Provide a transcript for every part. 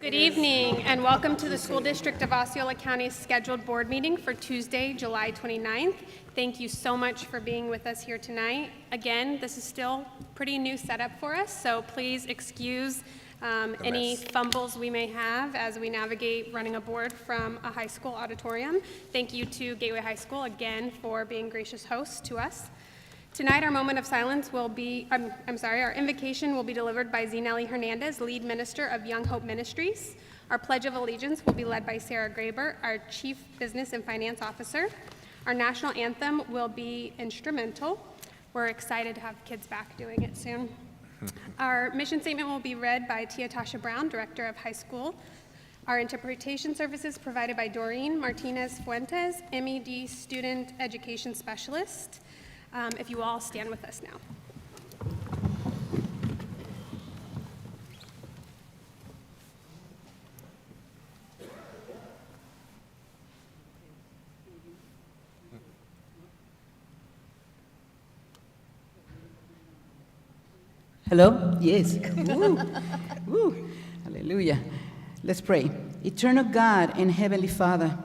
Good evening and welcome to the School District of Osceola County's scheduled board meeting for Tuesday, July 29th. Thank you so much for being with us here tonight. Again, this is still a pretty new setup for us, so please excuse any fumbles we may have as we navigate running a board from a high school auditorium. Thank you to Gateway High School again for being gracious hosts to us. Tonight, our moment of silence will be, our invocation will be delivered by Zinelli Hernandez, lead minister of Young Hope Ministries. Our Pledge of Allegiance will be led by Sarah Graber, our Chief Business and Finance Officer. Our national anthem will be instrumental. We're excited to have kids back doing it soon. Our mission statement will be read by Tia Tasha Brown, Director of High School. Our interpretation services provided by Doreen Martinez Fuentes, MED Student Education Specialist. If you all stand with us now. Hello? Yes. Woo. Woo. Hallelujah. Let's pray. Eternal God and Heavenly Father,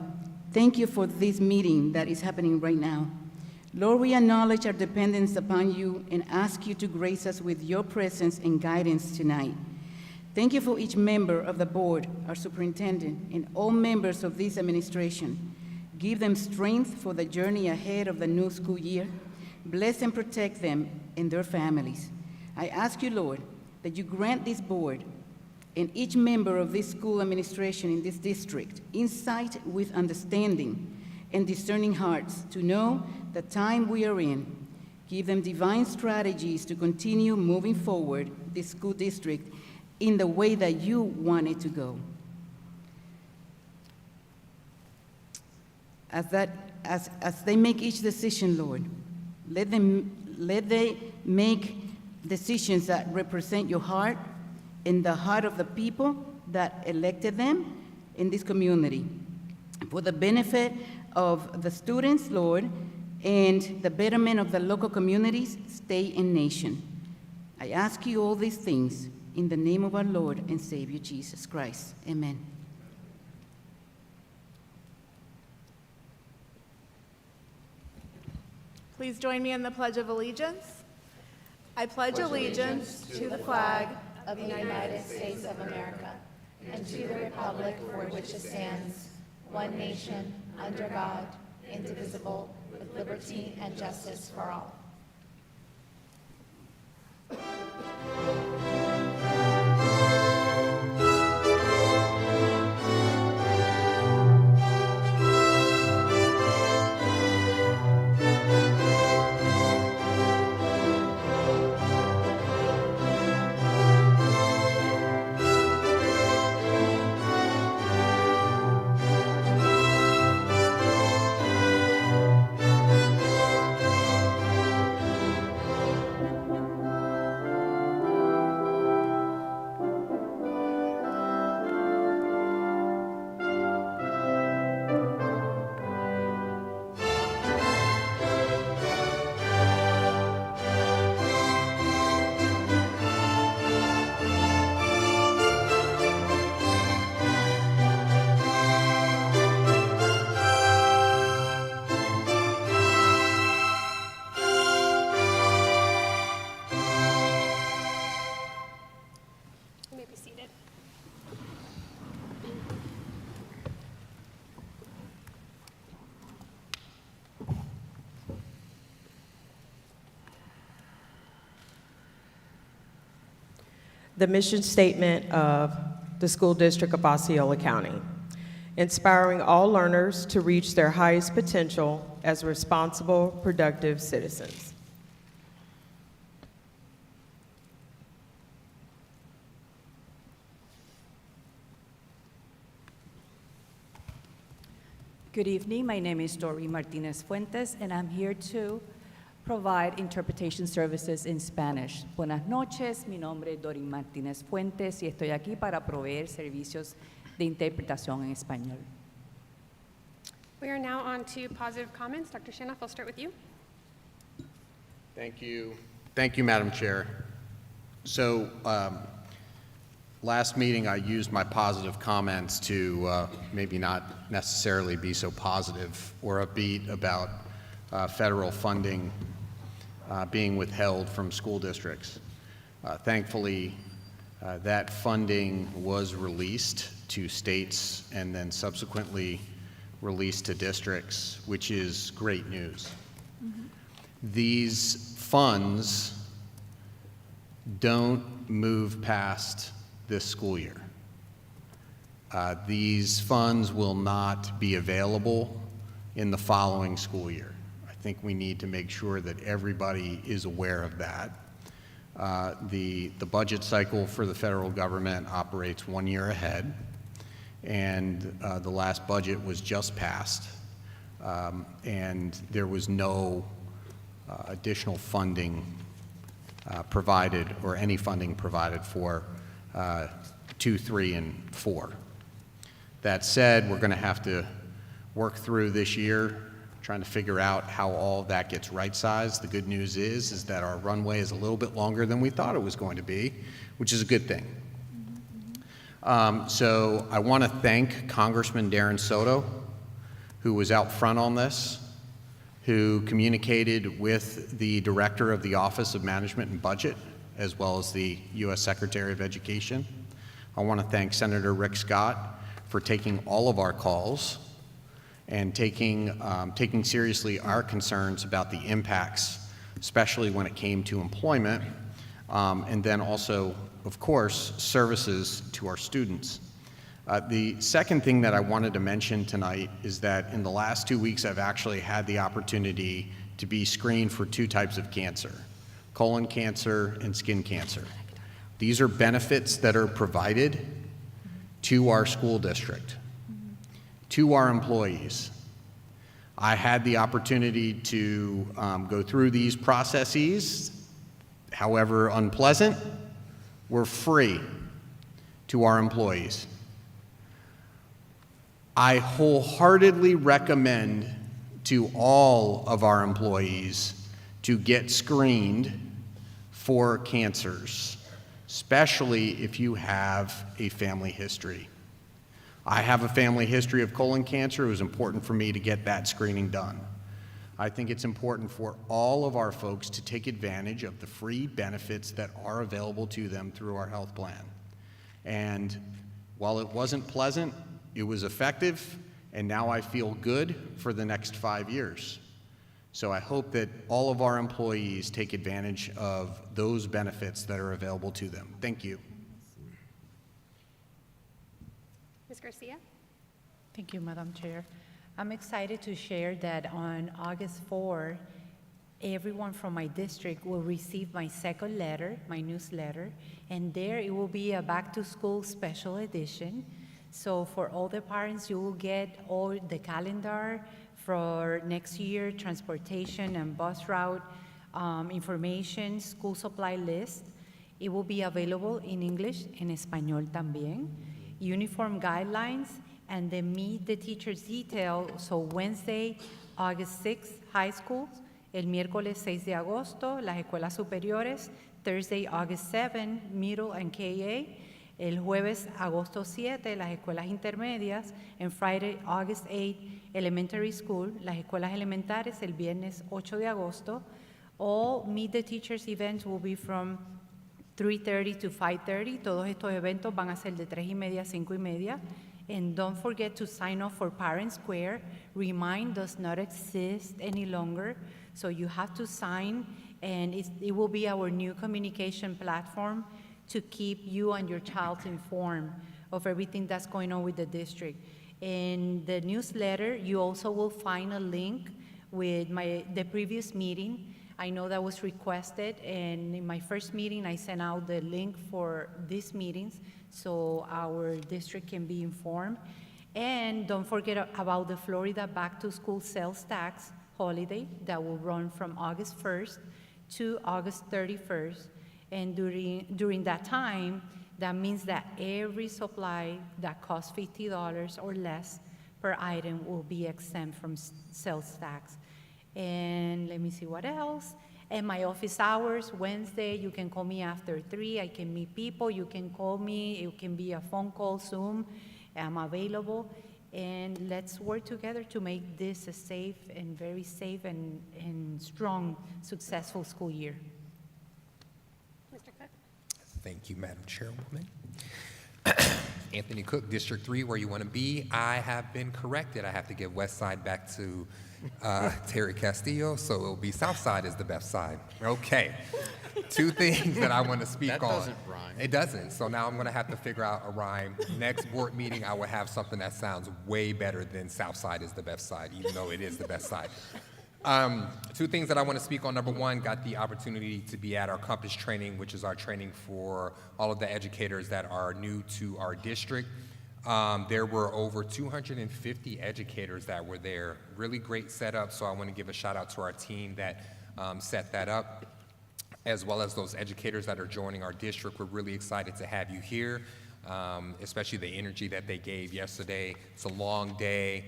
thank you for this meeting that is happening right now. Lord, we acknowledge our dependence upon you and ask you to grace us with your presence and guidance tonight. Thank you for each member of the board, our superintendent, and all members of this administration. Give them strength for the journey ahead of the new school year. Bless and protect them and their families. I ask you, Lord, that you grant this board and each member of this school administration in this district insight with understanding and discerning hearts to know the time we are in. Give them divine strategies to continue moving forward this school district in the way that you want it to go. As they make each decision, Lord, let they make decisions that represent your heart and the heart of the people that elected them in this community. For the benefit of the students, Lord, and the betterment of the local communities, state, and nation. I ask you all these things in the name of our Lord and Savior, Jesus Christ. Amen. Please join me in the Pledge of Allegiance. I pledge allegiance to the flag of the United States of America and to the republic for which it stands, one nation, under God, indivisible, with liberty and justice for all. You may be seated. The mission statement of the School District of Osceola County: inspiring all learners to reach their highest potential as responsible, productive citizens. Good evening. My name is Doreen Martinez Fuentes, and I'm here to provide interpretation services in Spanish. Buenas noches, mi nombre es Doreen Martínez Fuentes y estoy aquí para proveer servicios de interpretación en español. We are now on to positive comments. Dr. Shanoff, I'll start with you. Thank you. Thank you, Madam Chair. So last meeting I used my positive comments to maybe not necessarily be so positive or upbeat about federal funding being withheld from school districts. Thankfully, that funding was released to states and then subsequently released to districts, which is great news. These funds don't move past this school year. These funds will not be available in the following school year. I think we need to make sure that everybody is aware of that. The budget cycle for the federal government operates 1 year ahead, and the last budget was just passed, and there was no additional funding provided, or any funding provided for 2, 3, and 4. That said, we're going to have to work through this year trying to figure out how all of that gets right-sized. The good news is that our runway is a little bit longer than we thought it was going to be, which is a good thing. So I want to thank Congressman Darren Soto, who was out front on this, who communicated with the director of the Office of Management and Budget, as well as the U.S. Secretary of Education. I want to thank Senator Rick Scott for taking all of our calls and taking seriously our concerns about the impacts, especially when it came to employment, and then also, of course, services to our students. The second thing that I wanted to mention tonight is that in the last 2 weeks, I've actually had the opportunity to be screened for 2 types of cancer: colon cancer and skin cancer. These are benefits that are provided to our school district, to our employees. I had the opportunity to go through these processes, however unpleasant, were free to our employees. I wholeheartedly recommend to all of our employees to get screened for cancers, especially if you have a family history. I have a family history of colon cancer. It was important for me to get that screening done. I think it's important for all of our folks to take advantage of the free benefits that are available to them through our health plan. And while it wasn't pleasant, it was effective, and now I feel good for the next 5 years. So I hope that all of our employees take advantage of those benefits that are available to them. Thank you. Ms. Garcia? Thank you, Madam Chair. I'm excited to share that on August 4, everyone from my district will receive my second letter, my newsletter, and there it will be a back-to-school special edition. So for all the parents, you will get all the calendar for next year, transportation and bus route information, school supply list. It will be available in English and Español también. Uniform guidelines, and the Meet the Teachers detail. So Wednesday, August 6th, high schools. El miércoles 6 de agosto, las escuelas superiores. Thursday, August 7, middle and KA. El jueves, agosto 7, las escuelas intermedias. And Friday, August 8, elementary school, las escuelas elementares. El viernes 8 de agosto. All Meet the Teachers events will be from 3:30 to 5:30. Todos estos eventos van a ser de 3:30 a 5:30. And don't forget to sign up for Parent Square. Remind does not exist any longer. So you have to sign, and it will be our new communication platform to keep you and your child informed of everything that's going on with the district. In the newsletter, you also will find a link with the previous meeting. I know that was requested, and in my first meeting, I sent out the link for these meetings so our district can be informed. And don't forget about the Florida Back to School sales tax holiday that will run from August 1st to August 31st. And during that time, that means that every supply that costs $50 or less per item will be exempt from sales tax. And let me see what else. And my office hours, Wednesday, you can call me after 3. I can meet people. You can call me. It can be a phone call, Zoom. I'm available. And let's work together to make this a safe and very safe and strong, successful school year. Mr. Cook? Thank you, Madam Chairwoman. Anthony Cook, District 3, where you want to be. I have been corrected. I have to give West Side back to Terry Castillo, so it'll be South Side is the best side. Okay. 2 things that I want to speak on. That doesn't rhyme. It doesn't. So now I'm going to have to figure out a rhyme. Next board meeting, I will have something that sounds way better than South Side is the best side, even though it is the best side. 2 things that I want to speak on. Number 1, got the opportunity to be at our Compass training, which is our training for all of the educators that are new to our district. There were over 250 educators that were there. Really great setup, so I want to give a shout out to our team that set that up, as well as those educators that are joining our district. We're really excited to have you here, especially the energy that they gave yesterday. It's a long day.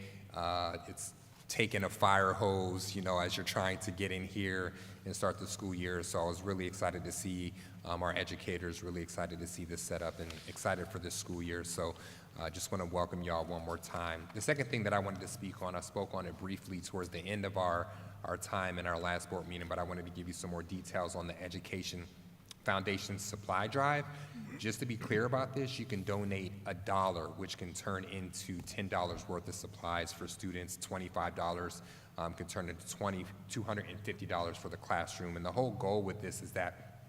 It's taking a fire hose, you know, as you're trying to get in here and start the school year. So I was really excited to see our educators, really excited to see this setup and excited for this school year. So I just want to welcome y'all one more time. The second thing that I wanted to speak on, I spoke on it briefly towards the end of our time in our last board meeting, but I wanted to give you some more details on the Education Foundation supply drive. Just to be clear about this, you can donate $1, which can turn into $10 worth of supplies for students. $25 can turn into $250 for the classroom. And the whole goal with this is that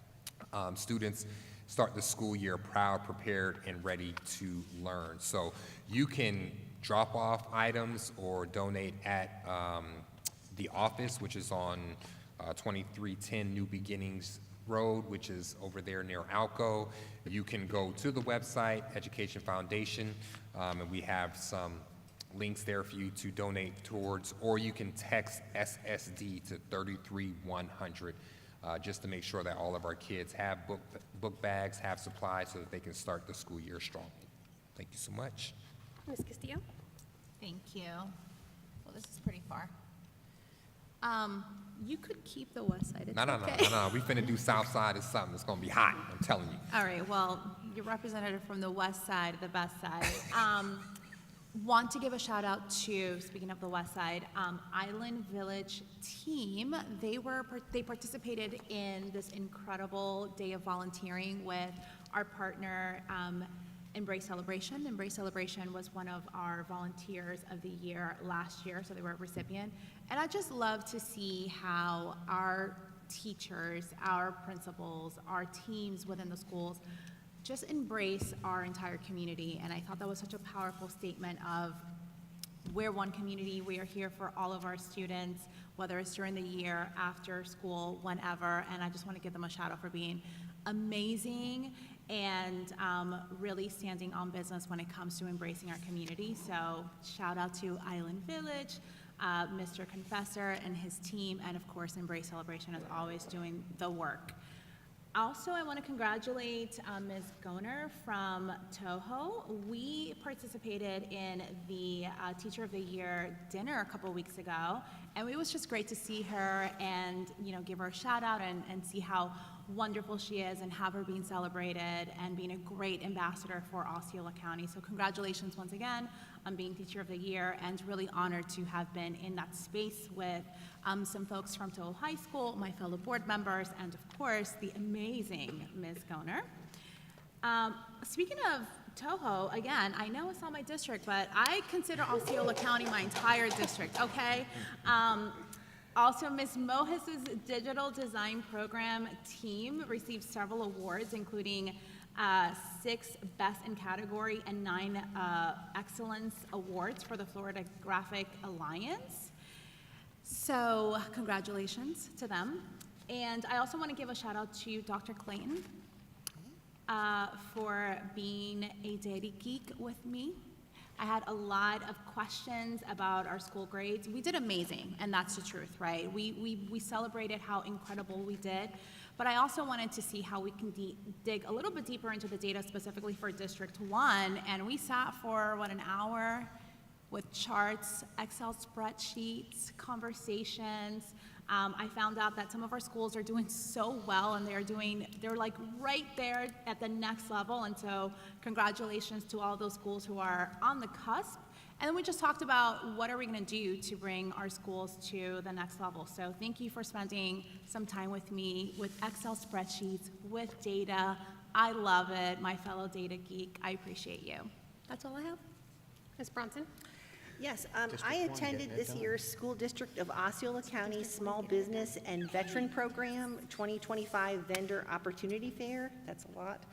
students start the school year proud, prepared, and ready to learn. So you can drop off items or donate at the office, which is on 2310 New Beginnings Road, which is over there near Alco. You can go to the website, Education Foundation, and we have some links there for you to donate towards, or you can text SSD to 33100 just to make sure that all of our kids have book bags, have supplies, so that they can start the school year strongly. Thank you so much. Ms. Castillo? Thank you. Well, this is pretty far. You could keep the west side. It's No. We finna do South Side is something. It's gonna be hot, I'm telling you. All right, well, your representative from the west side, the best side. Want to give a shout out to, speaking of the west side, Island Village team. They participated in this incredible day of volunteering with our partner, Embrace Celebration. Embrace Celebration was one of our volunteers of the year last year, so they were a recipient. And I just love to see how our teachers, our principals, our teams within the schools just embrace our entire community. And I thought that was such a powerful statement of we're one community, we are here for all of our students, whether it's during the year, after school, whenever. And I just want to give them a shout out for being amazing and really standing on business when it comes to embracing our community. So shout out to Island Village, Mr. Confessor and his team, and of course Embrace Celebration is always doing the work. Also, I want to congratulate Ms. Goner from Toho. We participated in the Teacher of the Year dinner a couple weeks ago, and it was just great to see her and, you know, give her a shout out and see how wonderful she is and have her being celebrated and being a great ambassador for Osceola County. So congratulations once again on being Teacher of the Year, and really honored to have been in that space with some folks from Toho High School, my fellow board members, and of course, the amazing Ms. Goner. Speaking of Toho, again, I know it's not my district, but I consider Osceola County my entire district, okay? Also, Ms. Mohis's digital design program team received several awards, including 6 Best in Category and 9 Excellence Awards for the Florida Graphic Alliance. So congratulations to them. And I also want to give a shout out to Dr. Clayton for being a daily geek with me. I had a lot of questions about our school grades. We did amazing, and that's the truth, right? We celebrated how incredible we did, but I also wanted to see how we can dig a little bit deeper into the data specifically for District 1, and we sat for, an hour with charts, Excel spreadsheets, conversations, I found out that some of our schools are doing so well, and they're like right there at the next level, and so congratulations to all those schools who are on the cusp. And then we just talked about what are we going to do to bring our schools to the next level. So thank you for spending some time with me with Excel spreadsheets, with data. I love it, my fellow data geek. I appreciate you. That's all I have. Ms. Bronson? Yes, I attended this year's School District of Osceola County Small Business and Veteran Program 2025 Vendor Opportunity Fair, that's a lot,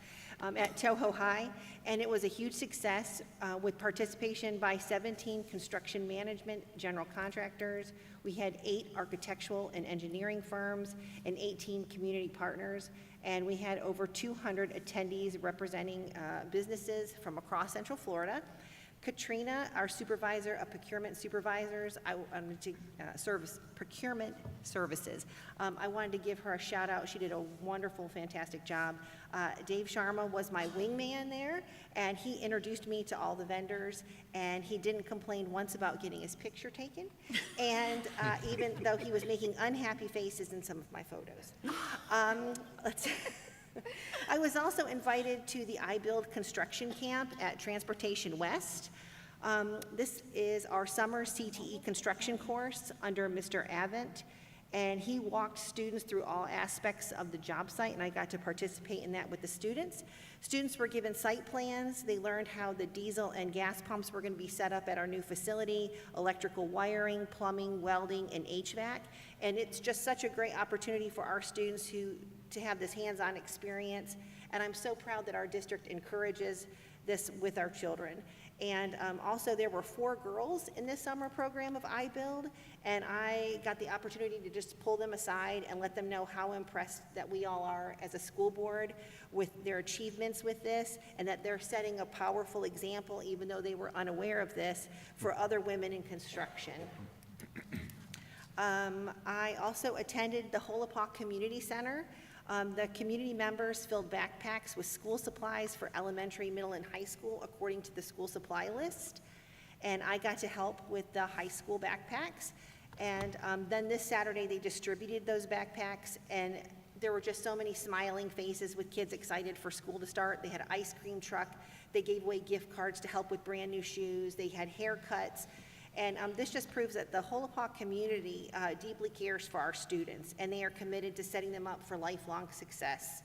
at Toho High, and it was a huge success with participation by 17 construction management general contractors. We had 8 architectural and engineering firms and 18 community partners, and we had over 200 attendees representing businesses from across Central Florida. Katrina, our supervisor of procurement supervisors, procurement services. I wanted to give her a shout out. She did a wonderful, fantastic job. Dave Sharma was my wingman there, and he introduced me to all the vendors, and he didn't complain once about getting his picture taken, and even though he was making unhappy faces in some of my photos. I was also invited to the iBuild construction camp at Transportation West. This is our summer CTE construction course under Mr. Avent, and he walked students through all aspects of the job site, and I got to participate in that with the students. Students were given site plans. They learned how the diesel and gas pumps were going to be set up at our new facility, electrical wiring, plumbing, welding, and HVAC, and it's just such a great opportunity for our students to have this hands-on experience, and I'm so proud that our district encourages this with our children. And also there were 4 girls in this summer program of iBuild, and I got the opportunity to just pull them aside and let them know how impressed that we all are as a school board with their achievements with this, and that they're setting a powerful example, even though they were unaware of this, for other women in construction. I also attended the Holopaw Community Center. The community members filled backpacks with school supplies for elementary, middle, and high school according to the school supply list. And I got to help with the high school backpacks. And then this Saturday, they distributed those backpacks, and there were just so many smiling faces with kids excited for school to start. They had an ice cream truck. They gave away gift cards to help with brand new shoes. They had haircuts. And this just proves that the Holopaw community deeply cares for our students, and they are committed to setting them up for lifelong success.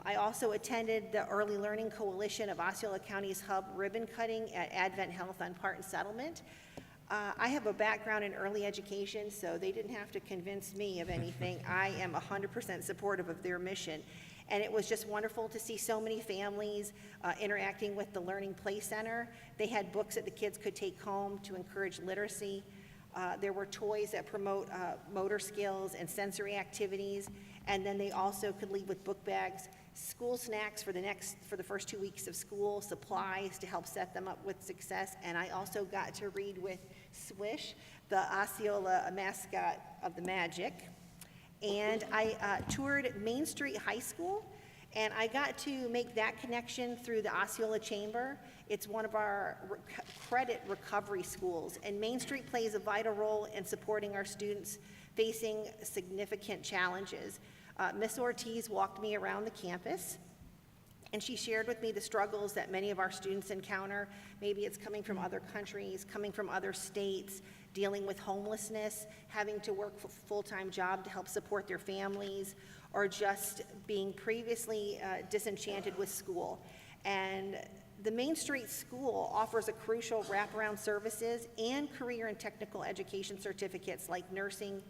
I also attended the Early Learning Coalition of Osceola County's hub ribbon cutting at Advent Health on Parton Settlement. I have a background in early education, so they didn't have to convince me of anything. I am 100% supportive of their mission. And it was just wonderful to see so many families interacting with the Learning Play Center. They had books that the kids could take home to encourage literacy. There were toys that promote motor skills and sensory activities, and then they also could leave with book bags, school snacks for the first 2 weeks of school, supplies to help set them up with success, and I also got to read with Swish, the Osceola mascot of the Magic. And I toured Main Street High School, and I got to make that connection through the Osceola Chamber. It's one of our credit recovery schools, and Main Street plays a vital role in supporting our students facing significant challenges. Miss Ortiz walked me around the campus, and she shared with me the struggles that many of our students encounter. Maybe it's coming from other countries, coming from other states, dealing with homelessness, having to work a full-time job to help support their families, or just being previously disenchanted with school. And the Main Street School offers a crucial wraparound services and career and technical education certificates like nursing,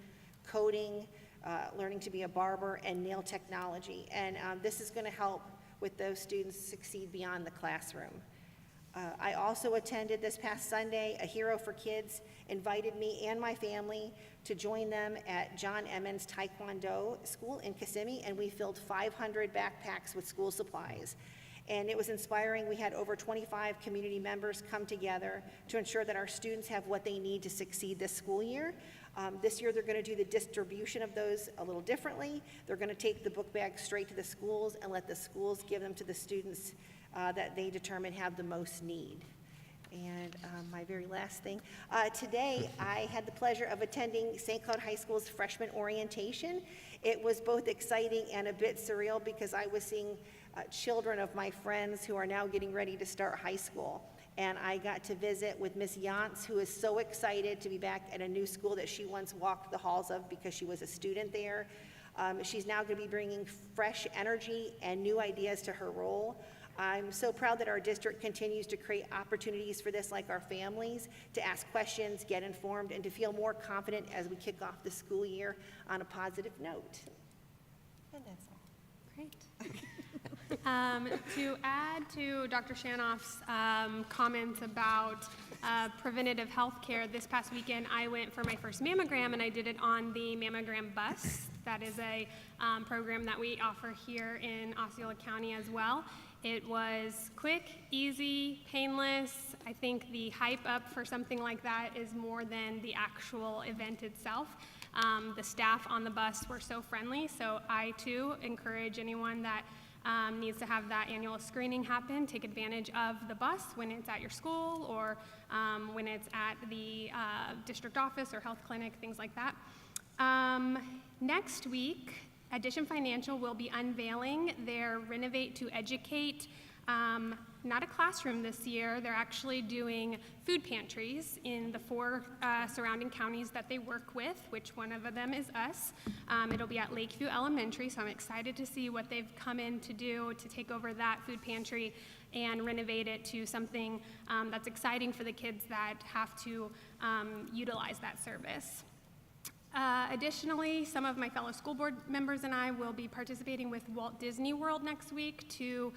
coding, learning to be a barber, and nail technology. And this is going to help with those students succeed beyond the classroom. I also attended this past Sunday, A Hero for Kids invited me and my family to join them at John Emmons Taekwondo School in Kissimmee, and we filled 500 backpacks with school supplies. And it was inspiring. We had over 25 community members come together to ensure that our students have what they need to succeed this school year. This year, they're going to do the distribution of those a little differently. They're going to take the book bags straight to the schools and let the schools give them to the students that they determine have the most need. And my very last thing, today I had the pleasure of attending St. Cloud High School's freshman orientation. It was both exciting and a bit surreal because I was seeing children of my friends who are now getting ready to start high school. And I got to visit with Miss Yance, who is so excited to be back at a new school that she once walked the halls of because she was a student there. She's now going to be bringing fresh energy and new ideas to her role. I'm so proud that our district continues to create opportunities for this, like our families, to ask questions, get informed, and to feel more confident as we kick off the school year on a positive note. And that's all. Great. To add to Dr. Shanoff's comments about preventative health care, this past weekend I went for my first mammogram, and I did it on the mammogram bus. That is a program that we offer here in Osceola County as well. It was quick, easy, painless. I think the hype up for something like that is more than the actual event itself. The staff on the bus were so friendly, so I too encourage anyone that needs to have that annual screening happen, take advantage of the bus when it's at your school or when it's at the district office or health clinic, things like that. Next week, Addition Financial will be unveiling their Renovate to Educate, not a classroom this year. They're actually doing food pantries in the 4 surrounding counties that they work with, which one of them is us. It'll be at Lakeview Elementary, so I'm excited to see what they've come in to do to take over that food pantry and renovate it to something that's exciting for the kids that have to utilize that service. Additionally, some of my fellow school board members and I will be participating with Walt Disney World next week to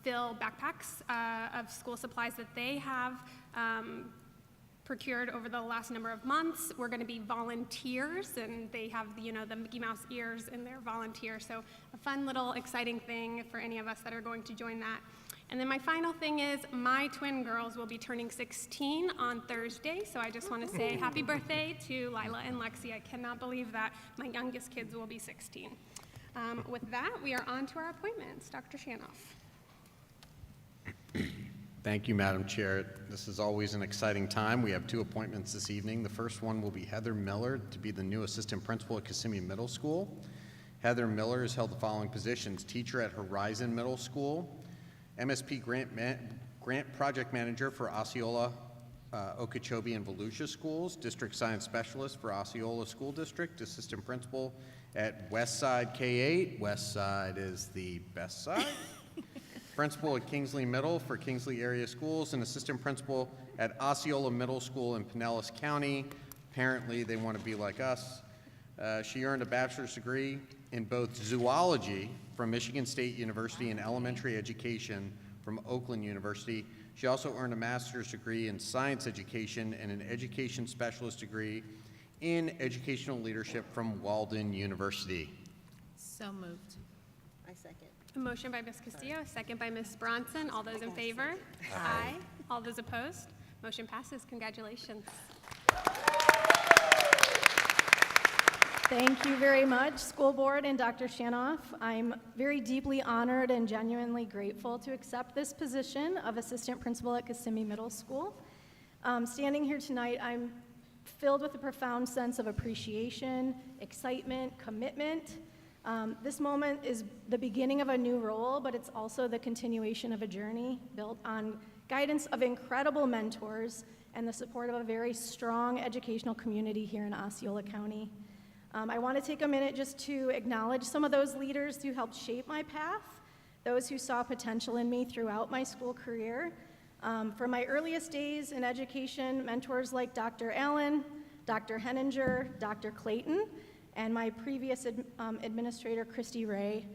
fill backpacks of school supplies that they have procured over the last number of months. We're going to be volunteers, and they have, the Mickey Mouse ears in their volunteer. So a fun little exciting thing for any of us that are going to join that. And then my final thing is my twin girls will be turning 16 on Thursday, so I just want to say happy birthday to Lila and Lexi. I cannot believe that my youngest kids will be 16. With that, we are on to our appointments. Dr. Shanoff. Thank you, Madam Chair. This is always an exciting time. We have 2 appointments this evening. The first one will be Heather Miller to be the new assistant principal at Kissimmee Middle School. Heather Miller has held the following positions: teacher at Horizon Middle School, MSP grant project manager for Osceola, Okeechobee, and Volusia schools, district science specialist for Osceola School District, assistant principal at Westside K-8. Westside is the best side. Principal at Kingsley Middle for Kingsley area schools, and assistant principal at Osceola Middle School in Pinellas County. Apparently, they want to be like us. She earned a bachelor's degree in both zoology from Michigan State University and elementary education from Oakland University. She also earned a master's degree in science education and an education specialist degree in educational leadership from Walden University. So moved. I second. A motion by Ms. Castillo, a second by Ms. Bronson. All those in favor? Aye. All those opposed? Motion passes. Congratulations. Thank you very much, School Board and Dr. Shanoff. I'm very deeply honored and genuinely grateful to accept this position of Assistant Principal at Kissimmee Middle School. Standing here tonight, I'm filled with a profound sense of appreciation, excitement, commitment. This moment is the beginning of a new role, but it's also the continuation of a journey built on guidance of incredible mentors and the support of a very strong educational community here in Osceola County. I want to take a minute just to acknowledge some of those leaders who helped shape my path, those who saw potential in me throughout my school career. From my earliest days in education, mentors like Dr. Allen, Dr. Henninger, Dr. Clayton, and my previous administrator, Christy Ray,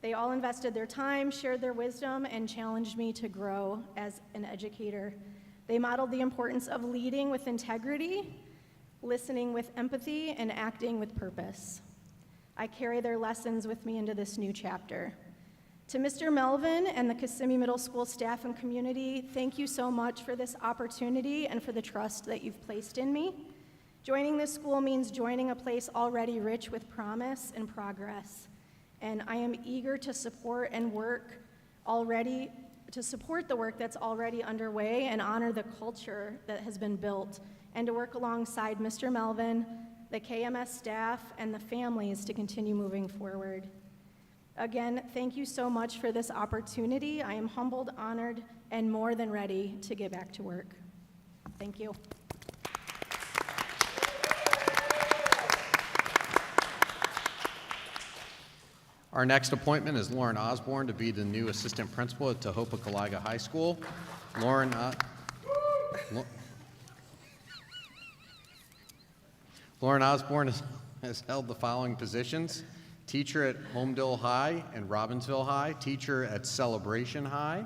they all invested their time, shared their wisdom, and challenged me to grow as an educator. They modeled the importance of leading with integrity, listening with empathy, and acting with purpose. I carry their lessons with me into this new chapter. To Mr. Melvin and the Kissimmee Middle School staff and community, thank you so much for this opportunity and for the trust that you've placed in me. Joining this school means joining a place already rich with promise and progress, and I am eager to support and work already to support the work that's already underway and honor the culture that has been built, and to work alongside Mr. Melvin, the KMS staff, and the families to continue moving forward. Again, thank you so much for this opportunity. I am humbled, honored, and more than ready to get back to work. Thank you. Our next appointment is Lauren Osborne to be the new assistant principal at Tohopa-Caliga High School. Lauren Osborne has held the following positions: teacher at Homedale High and Robbinsville High, teacher at Celebration High,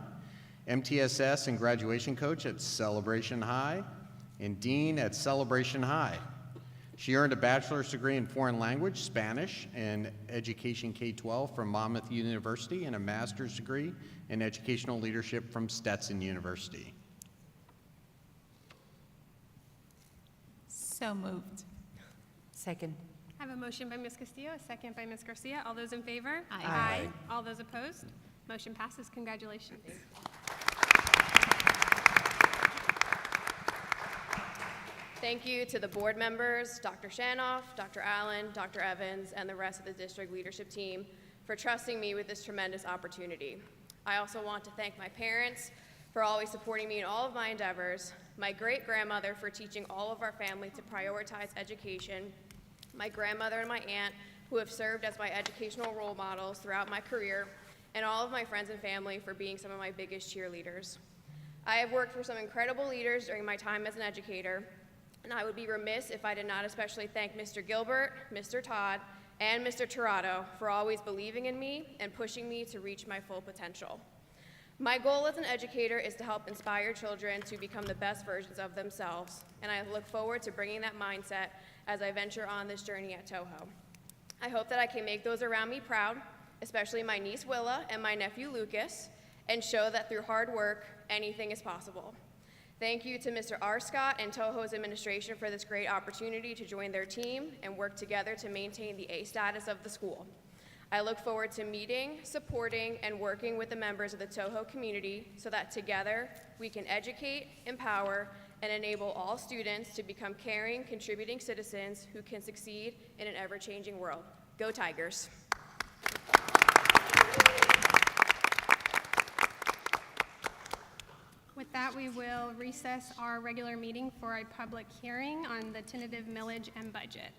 MTSS and graduation coach at Celebration High, and dean at Celebration High. She earned a bachelor's degree in foreign language, Spanish, and education K-12 from Monmouth University, and a master's degree in educational leadership from Stetson University. So moved. Second. I have a motion by Ms. Castillo, a second by Ms. Garcia. All those in favor? Aye. Aye. All those opposed? Motion passes. Congratulations. Thank you to the board members, Dr. Shanoff, Dr. Allen, Dr. Evans, and the rest of the district leadership team for trusting me with this tremendous opportunity. I also want to thank my parents for always supporting me in all of my endeavors, my great-grandmother for teaching all of our family to prioritize education, my grandmother and my aunt who have served as my educational role models throughout my career, and all of my friends and family for being some of my biggest cheerleaders. I have worked for some incredible leaders during my time as an educator, and I would be remiss if I did not especially thank Mr. Gilbert, Mr. Todd, and Mr. Tirado for always believing in me and pushing me to reach my full potential. My goal as an educator is to help inspire children to become the best versions of themselves, and I look forward to bringing that mindset as I venture on this journey at Toho. I hope that I can make those around me proud, especially my niece Willa and my nephew Lucas, and show that through hard work, anything is possible. Thank you to Mr. R. Scott and Toho's administration for this great opportunity to join their team and work together to maintain the A status of the school. I look forward to meeting, supporting, and working with the members of the Toho community so that together we can educate, empower, and enable all students to become caring, contributing citizens who can succeed in an ever-changing world. Go Tigers! With that, we will recess our regular meeting for a public hearing on the tentative millage and budget.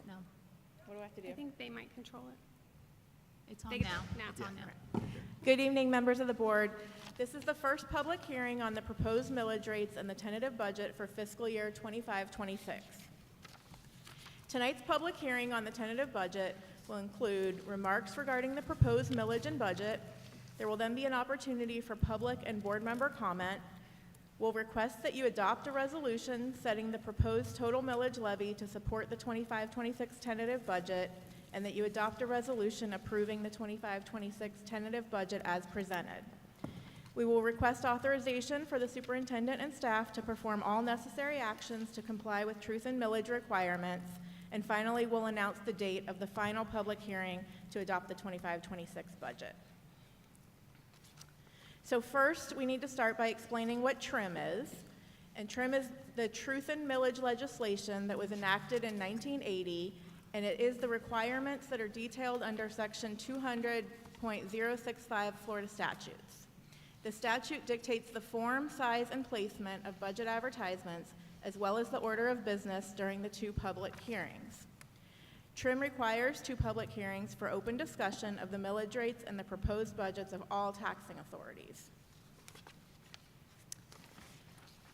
No, What do I have to do? I think they might control it. it's on They- now. now. It's on now. Good evening, members of the board. This is the first public hearing on the proposed millage rates and the tentative budget for fiscal year 25-26. Tonight's public hearing on the tentative budget will include remarks regarding the proposed millage and budget. There will then be an opportunity for public and board member comment. We'll request that you adopt a resolution setting the proposed total millage levy to support the 25-26 tentative budget, and that you adopt a resolution approving the 25-26 tentative budget as presented. We will request authorization for the superintendent and staff to perform all necessary actions to comply with truth and millage requirements, and finally, we'll announce the date of the final public hearing to adopt the 25-26 budget. So first, we need to start by explaining what TRIM is. And TRIM is the Truth in Millage legislation that was enacted in 1980, and it is the requirements that are detailed under Section 200.065 Florida statutes. The statute dictates the form, size, and placement of budget advertisements, as well as the order of business during the two public hearings. Trim requires 2 public hearings for open discussion of the millage rates and the proposed budgets of all taxing authorities.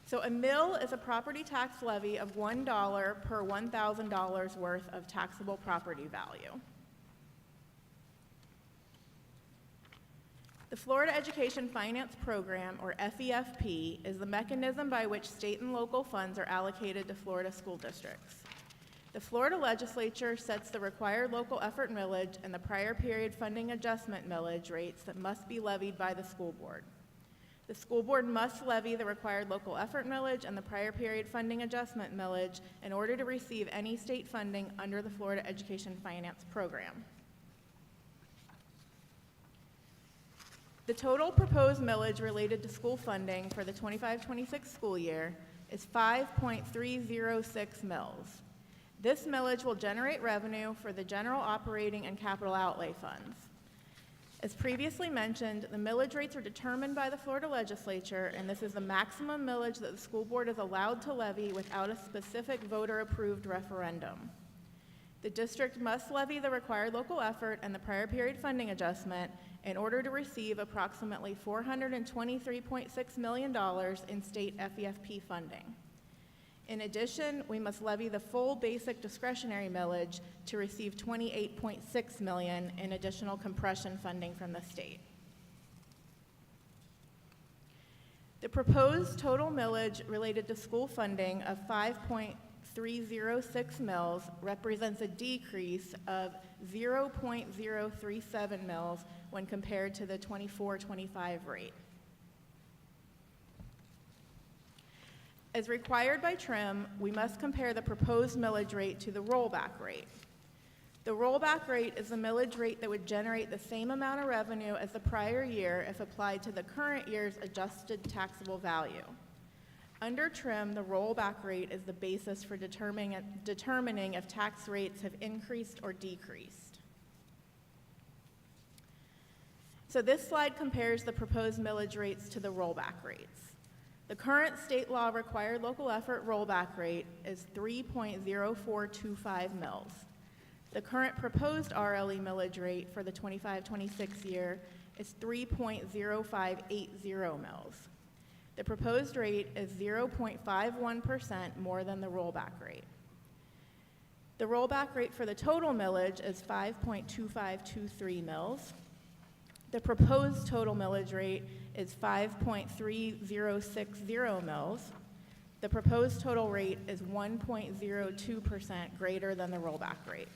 So a mill is a property tax levy of $1 per $1,000 worth of taxable property value. The Florida Education Finance Program, or FEFP, is the mechanism by which state and local funds are allocated to Florida school districts. The Florida legislature sets the required local effort millage and the prior period funding adjustment millage rates that must be levied by the school board. The school board must levy the required local effort millage and the prior period funding adjustment millage in order to receive any state funding under the Florida Education Finance Program. The total proposed millage related to school funding for the 25-26 school year is 5.306 mils. This millage will generate revenue for the general operating and capital outlay funds. As previously mentioned, the millage rates are determined by the Florida legislature, and this is the maximum millage that the school board is allowed to levy without a specific voter-approved referendum. The district must levy the required local effort and the prior period funding adjustment in order to receive approximately $423.6 million in state FEFP funding. In addition, we must levy the full basic discretionary millage to receive $28.6 million in additional compression funding from the state. The proposed total millage related to school funding of 5.306 mils represents a decrease of 0.037 mils when compared to the 24-25 rate. As required by TRIM, we must compare the proposed millage rate to the rollback rate. The rollback rate is the millage rate that would generate the same amount of revenue as the prior year if applied to the current year's adjusted taxable value. Under TRIM, the rollback rate is the basis for determining if tax rates have increased or decreased. So this slide compares the proposed millage rates to the rollback rates. The current state law required local effort rollback rate is 3.0425 mils. The current proposed RLE millage rate for the 25-26 year is 3.0580 mils. The proposed rate is 0.51% more than the rollback rate. The rollback rate for the total millage is 5.2523 mils. The proposed total millage rate is 5.3060 mils. The proposed total rate is 1.02% greater than the rollback rate.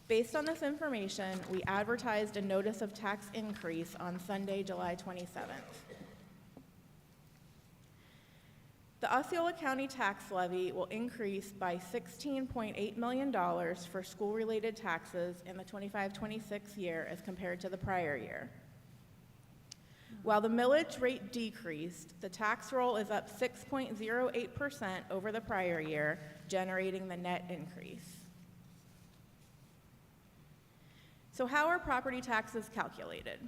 Based on this information, we advertised a notice of tax increase on Sunday, July 27th. The Osceola County tax levy will increase by $16.8 million for school-related taxes in the 25-26 year as compared to the prior year. While the millage rate decreased, the tax roll is up 6.08% over the prior year, generating the net increase. So how are property taxes calculated?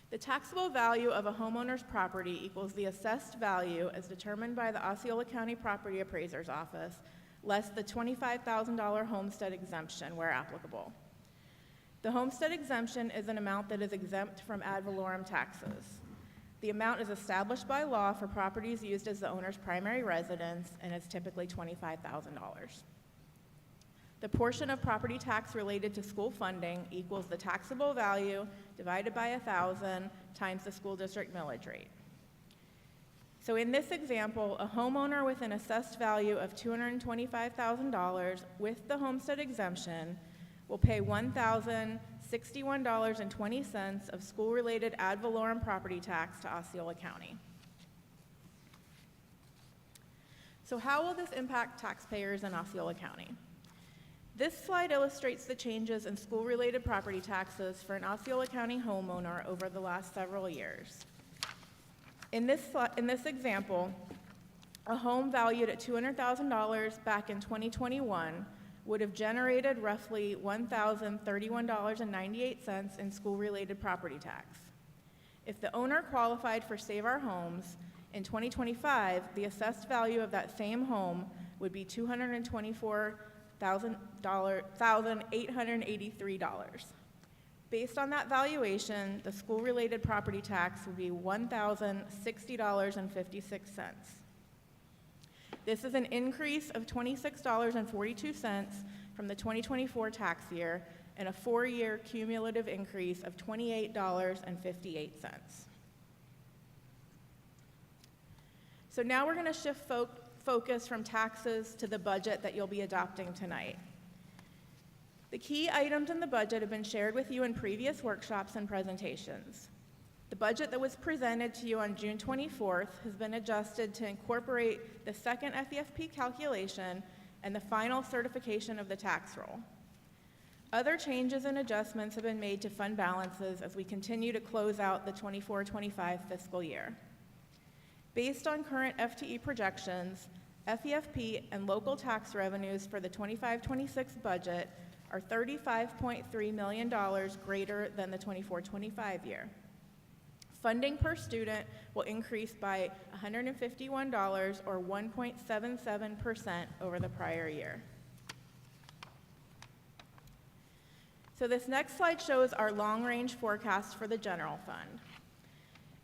The taxable value of a homeowner's property equals the assessed value as determined by the Osceola County Property Appraiser's Office, less the $25,000 homestead exemption where applicable. The homestead exemption is an amount that is exempt from ad valorem taxes. The amount is established by law for properties used as the owner's primary residence and is typically $25,000. The portion of property tax related to school funding equals the taxable value divided by 1,000 times the school district millage rate. So in this example, a homeowner with an assessed value of $225,000 with the homestead exemption will pay $1,061.20 of school-related ad valorem property tax to Osceola County. So how will this impact taxpayers in Osceola County? This slide illustrates the changes in school-related property taxes for an Osceola County homeowner over the last several years. In this example, a home valued at $200,000 back in 2021 would have generated roughly $1,031.98 in school-related property tax. If the owner qualified for Save Our Homes, in 2025, the assessed value of that same home would be $224,000 $1,883. Based on that valuation, the school-related property tax would be $1,060.56. This is an increase of $26.42 from the 2024 tax year and a 4-year cumulative increase of $28.58. So now we're going to shift focus from taxes to the budget that you'll be adopting tonight. The key items in the budget have been shared with you in previous workshops and presentations. The budget that was presented to you on June 24th has been adjusted to incorporate the second FEFP calculation and the final certification of the tax roll. Other changes and adjustments have been made to fund balances as we continue to close out the 24-25 fiscal year. Based on current FTE projections, FEFP and local tax revenues for the 25-26 budget are $35.3 million greater than the 24-25 year. Funding per student will increase by $151 or 1.77% over the prior year. So this next slide shows our long-range forecast for the general fund.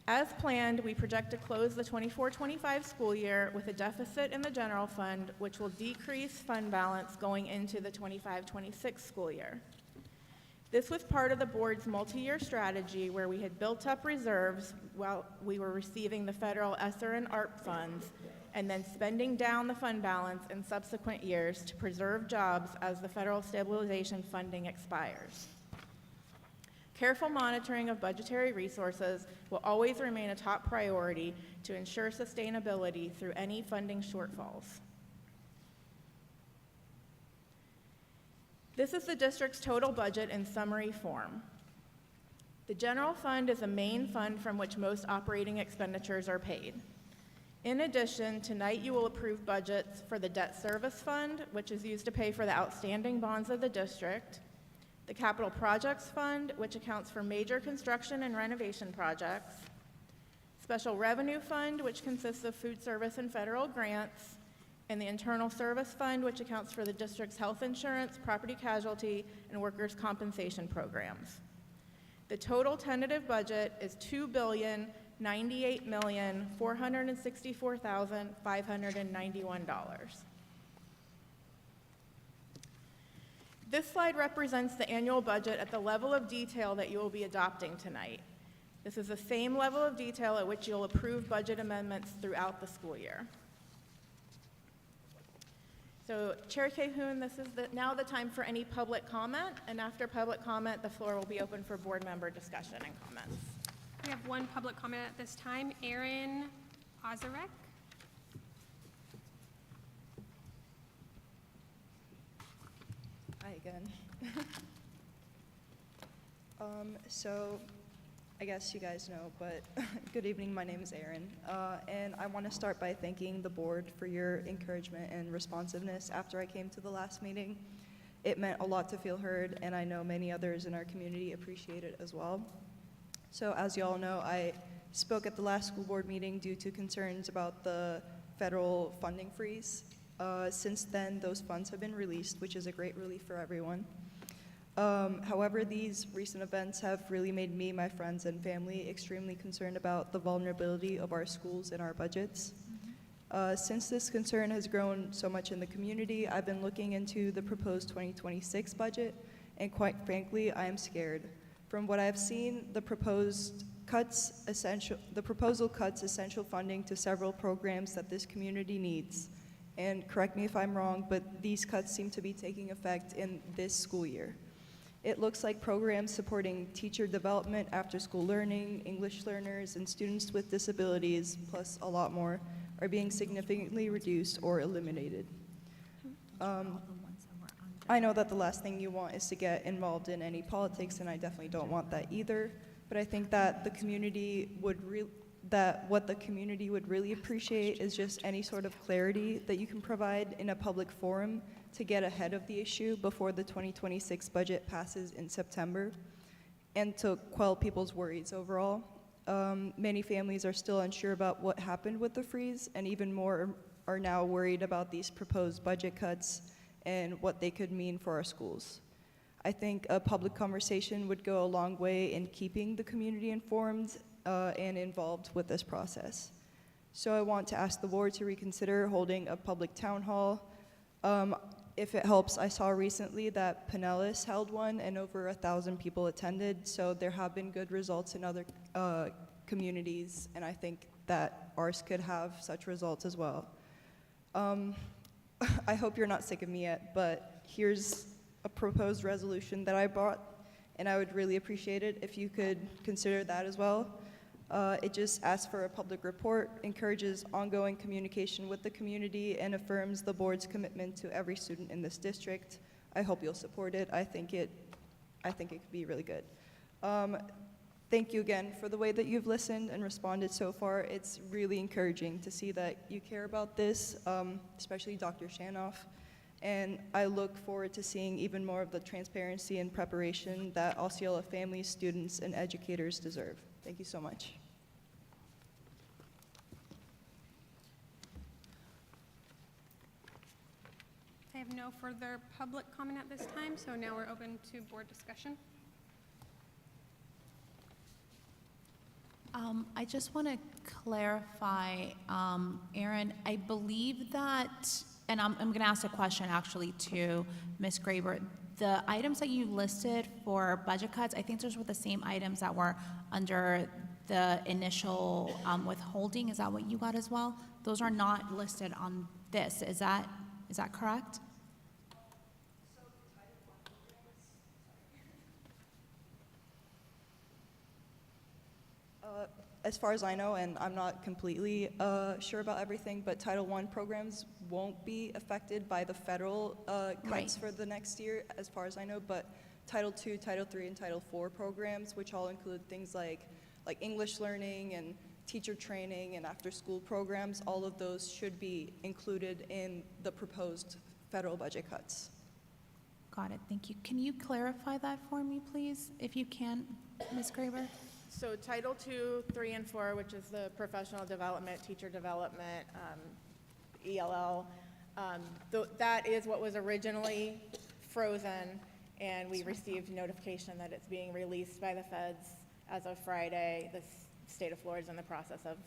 As planned, we project to close the 24-25 school year with a deficit in the general fund, which will decrease fund balance going into the 25-26 school year. This was part of the board's multi-year strategy where we had built up reserves while we were receiving the federal ESSER and ARP funds and then spending down the fund balance in subsequent years to preserve jobs as the federal stabilization funding expires. Careful monitoring of budgetary resources will always remain a top priority to ensure sustainability through any funding shortfalls. This is the district's total budget in summary form. The general fund is the main fund from which most operating expenditures are paid. In addition, tonight you will approve budgets for the debt service fund, which is used to pay for the outstanding bonds of the district, the Capital Projects Fund, which accounts for major construction and renovation projects, Special Revenue Fund, which consists of food service and federal grants, and the Internal Service Fund, which accounts for the district's health insurance, property casualty, and workers' compensation programs. The total tentative budget is $2,098,464,591. This slide represents the annual budget at the level of detail that you will be adopting tonight. This is the same level of detail at which you'll approve budget amendments throughout the school year. So, Chair Cahoon, this is now the time for any public comment, and after public comment, the floor will be open for board member discussion and comments. We have one public comment at this time. Aaron Ozarek. Hi again. So I guess you guys know, but good evening, my name is Aaron, and I want to start by thanking the board for your encouragement and responsiveness after I came to the last meeting. It meant a lot to feel heard, and I know many others in our community appreciate it as well. So as you all know, I spoke at the last school board meeting due to concerns about the federal funding freeze. Since then, those funds have been released, which is a great relief for everyone. However, these recent events have really made me, my friends, and family extremely concerned about the vulnerability of our schools and our budgets. Since this concern has grown so much in the community, I've been looking into the proposed 2026 budget, and quite frankly, I am scared. From what I've seen, the proposal cuts essential funding to several programs that this community needs. And correct me if I'm wrong, but these cuts seem to be taking effect in this school year. It looks like programs supporting teacher development, after-school learning, English learners, and students with disabilities, plus a lot more, are being significantly reduced or eliminated. I know that the last thing you want is to get involved in any politics, and I definitely don't want that either, but I think that the community would what the community would really appreciate is just any sort of clarity that you can provide in a public forum to get ahead of the issue before the 2026 budget passes in September, and to quell people's worries overall. Many families are still unsure about what happened with the freeze, and even more are now worried about these proposed budget cuts and what they could mean for our schools. I think a public conversation would go a long way in keeping the community informed and involved with this process. So I want to ask the board to reconsider holding a public town hall. If it helps, I saw recently that Pinellas held one and over 1,000 people attended, so there have been good results in other communities, and I think that ours could have such results as well. I hope you're not sick of me yet, but here's a proposed resolution that I brought, and I would really appreciate it if you could consider that as well. It just asks for a public report, encourages ongoing communication with the community, and affirms the board's commitment to every student in this district. I hope you'll support it. I think it could be really good. Thank you again for the way that you've listened and responded so far. It's really encouraging to see that you care about this, especially Dr. Shanoff. And I look forward to seeing even more of the transparency and preparation that Osceola families, students, and educators deserve. Thank you so much. I have no further public comment at this time, so now we're open to board discussion. I just want to clarify, Aaron, I believe that, and I'm going to ask a question actually to Ms. Graber. The items that you listed for budget cuts, I think those were the same items that were under the initial withholding. Is that what you got as well? Those are not listed on this. Is that correct? As far as I know, and I'm not completely sure about everything, but Title I programs won't be affected by the federal cuts Right. for the next year, as far as I know, but Title II, Title III, and Title IV programs, which all include things like English learning and teacher training and after-school programs, all of those should be included in the proposed federal budget cuts. Got it, thank you. Can you clarify that for me, please, if you can, Ms. Graber? So Title II, 3, and 4, which is the professional development, teacher development, ELL, that is what was originally frozen, and we received notification that it's being released by the feds as of Friday. The state of Florida is in the process of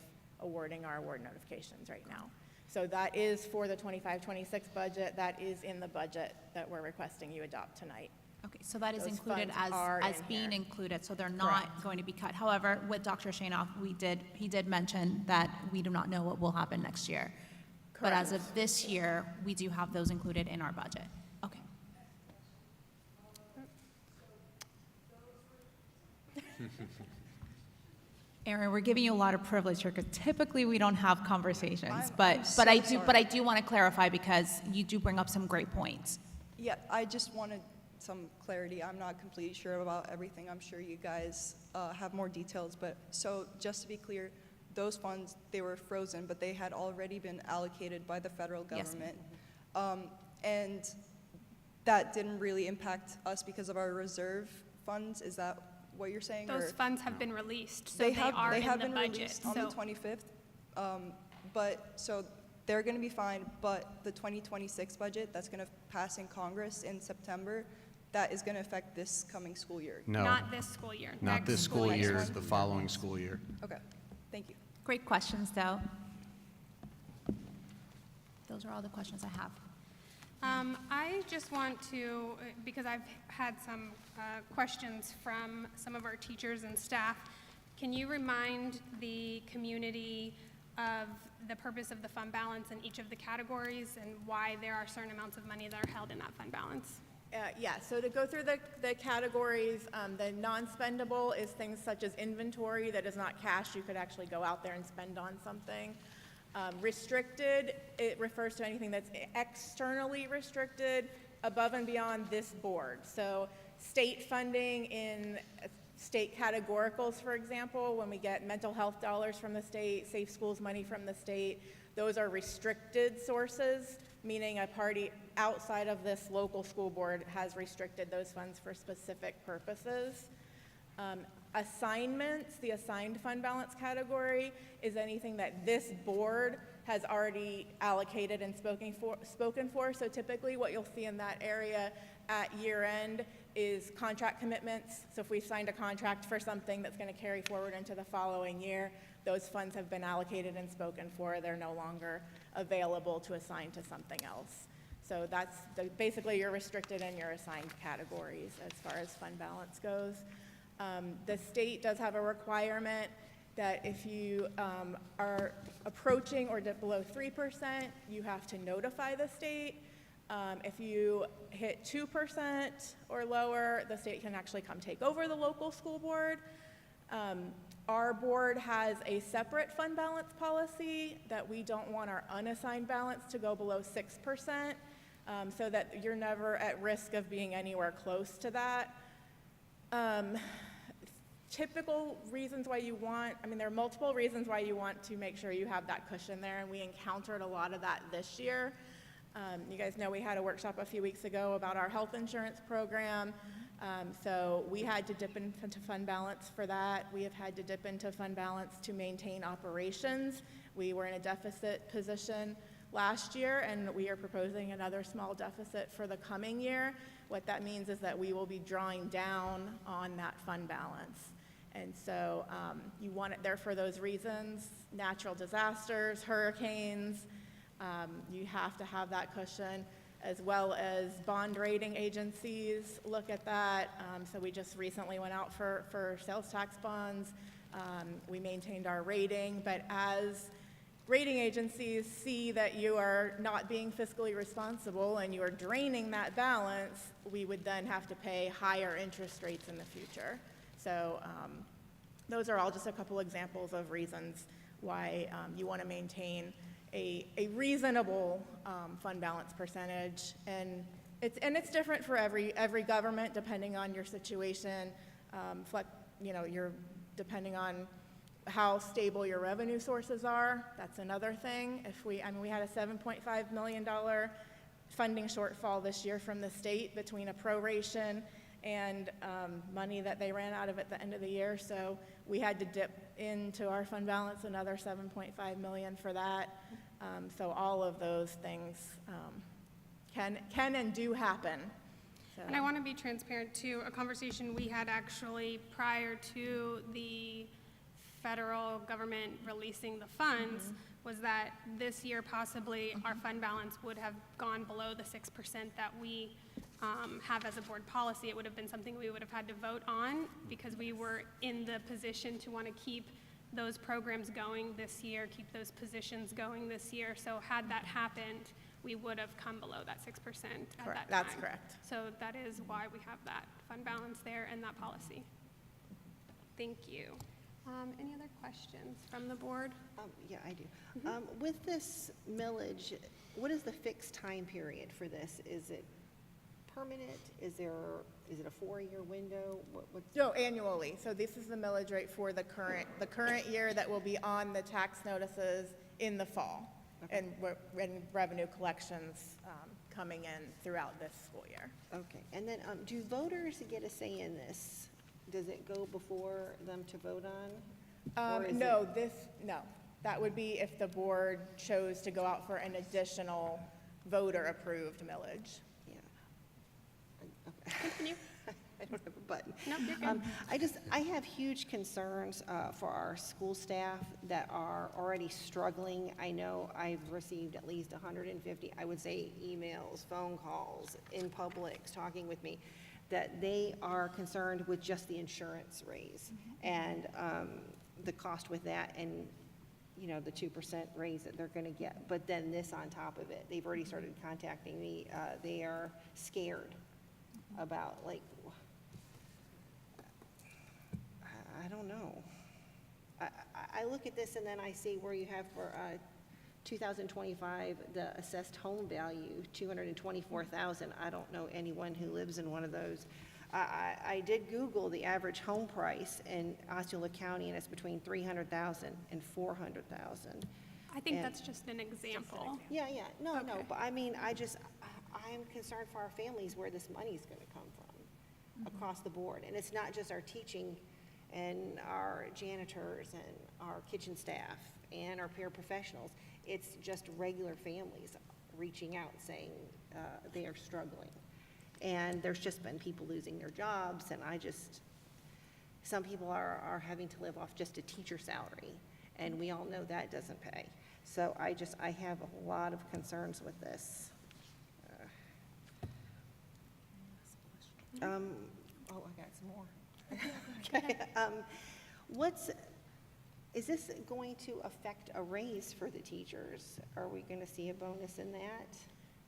awarding our award notifications right now. So that is for the 25-26 budget. That is in the budget that we're requesting you adopt tonight. Okay, so that is Those included funds are as in being here. included, so they're not going to be cut. However, with Dr. Shanoff, he did mention that we do not know what will happen next year. But as of this year, we do have those included in our budget. Okay. Aaron, we're giving you a lot of privilege here, because typically we don't have conversations. I'm But I so do sorry. want to clarify, because you do bring up some great points. Yeah, I just wanted some clarity. I'm not completely sure about everything. I'm sure you guys have more details, but so just to be clear, those funds, they were frozen, but they had already been allocated by the federal Yes. government. And that didn't really impact us because of our reserve funds. Is that what you're saying? Those or- funds have been released, so They they have, are they in have the been budget. released on So the 25th, but, so they're going to be fine, but the 2026 budget that's going to pass in Congress in September, that is going to affect this coming school year. No, not this school year. not next this school next year, one. the following school year. Okay, thank you. Great questions, though. Those are all the questions I have. I just want to, because I've had some questions from some of our teachers and staff, can you remind the community of the purpose of the fund balance in each of the categories and why there are certain amounts of money that are held in that fund balance? Yeah, so to go through the categories, the non-spendable is things such as inventory that is not cash. You could actually go out there and spend on something. Restricted, it refers to anything that's externally restricted above and beyond this board. So state funding in state categoricals, for example, when we get mental health dollars from the state, safe schools money from the state, those are restricted sources, meaning a party outside of this local school board has restricted those funds for specific purposes. Assignments, the assigned fund balance category, is anything that this board has already allocated and spoken for. So typically what you'll see in that area at year end is contract commitments. So if we signed a contract for something that's going to carry forward into the following year, those funds have been allocated and spoken for. They're no longer available to assign to something else. So that's basically you're restricted in your assigned categories as far as fund balance goes. The state does have a requirement that if you are approaching or dip below 3%, you have to notify the state. If you hit 2% or lower, the state can actually come take over the local school board. Our board has a separate fund balance policy that we don't want our unassigned balance to go below 6%, so that you're never at risk of being anywhere close to that. Typical reasons why you want, there are multiple reasons why you want to make sure you have that cushion there, and we encountered a lot of that this year. You guys know we had a workshop a few weeks ago about our health insurance program. So we had to dip into fund balance for that. We have had to dip into fund balance to maintain operations. We were in a deficit position last year, and we are proposing another small deficit for the coming year. What that means is that we will be drawing down on that fund balance. And so you want it there for those reasons: natural disasters, hurricanes. You have to have that cushion, as well as bond rating agencies look at that. So we just recently went out for sales tax bonds. We maintained our rating, but as rating agencies see that you are not being fiscally responsible and you are draining that balance, we would then have to pay higher interest rates in the future. So those are all just a couple examples of reasons why you want to maintain a reasonable fund balance percentage, and it's different for every government depending on your situation. You're depending on how stable your revenue sources are. That's another thing. We had a $7.5 million funding shortfall this year from the state between a proration and money that they ran out of at the end of the year. So we had to dip into our fund balance another $7.5 million for that. So all of those things can and do happen. So. And I want to be transparent too. A conversation we had actually prior to the federal government releasing the funds was that this year possibly our fund balance would have gone below the 6% that we have as a board policy. It would have been something we would have had to vote on because we were in the position to want to keep those programs going this year, keep those positions going this year. So had that happened, we would have come below that 6% at that time. That's correct. So that is why we have that fund balance there and that policy. Thank you. Any other questions from the board? Yeah, I do. With this millage, what is the fixed time period for this? Is it permanent? Is it a 4-year window? No, annually. So this is the millage rate for the current year that will be on the tax notices in the fall. Okay. And revenue collections coming in throughout this school year. Okay. And then do voters get a say in this? Does it go before them to vote on? No. That would be if the board chose to go out for an additional voter-approved millage. Continue. I don't have a button. No, you're good. I have huge concerns for our school staff that are already struggling. I know I've received at least 150, I would say, emails, phone calls in Publix talking with me, that they are concerned with just the insurance raise and the cost with that, and the 2% raise that they're going to get. But then this on top of it, they've already started contacting me. They are scared about, I don't know. I look at this and then I see where you have for 2025, the assessed home value, $224,000. I don't know anyone who lives in one of those. I did Google the average home price in Osceola County, and it's between $300,000 and $400,000. I think that's just an example. Yeah. No, but I'm concerned for our families where this money is going to come from across the board. And it's not just our teaching and our janitors and our kitchen staff and our paraprofessionals. it's just regular families reaching out saying they are struggling. And there's just been people losing their jobs, and some people are having to live off just a teacher salary, and we all know that doesn't pay. So I have a lot of concerns with this. I got some more. Okay. Is this going to affect a raise for the teachers? Are we going to see a bonus in that?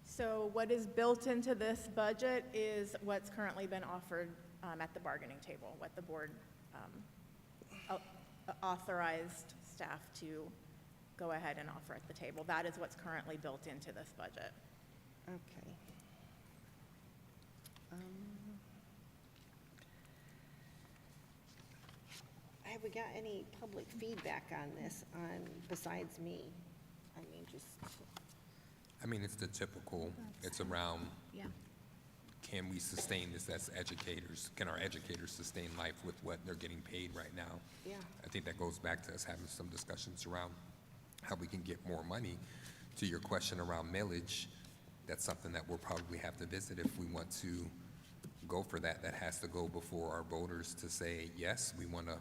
So what is built into this budget is what's currently been offered at the bargaining table, what the board authorized staff to go ahead and offer at the table. That is what's currently built into this budget. Okay. Have we got any public feedback on this, besides me? It's the typical, it's around, Yeah. can we sustain this as educators? Can our educators sustain life with what they're getting paid right now? Yeah. I think that goes back to us having some discussions around how we can get more money. To your question around millage, that's something that we'll probably have to visit if we want to go for that. That has to go before our voters to say, yes, we want to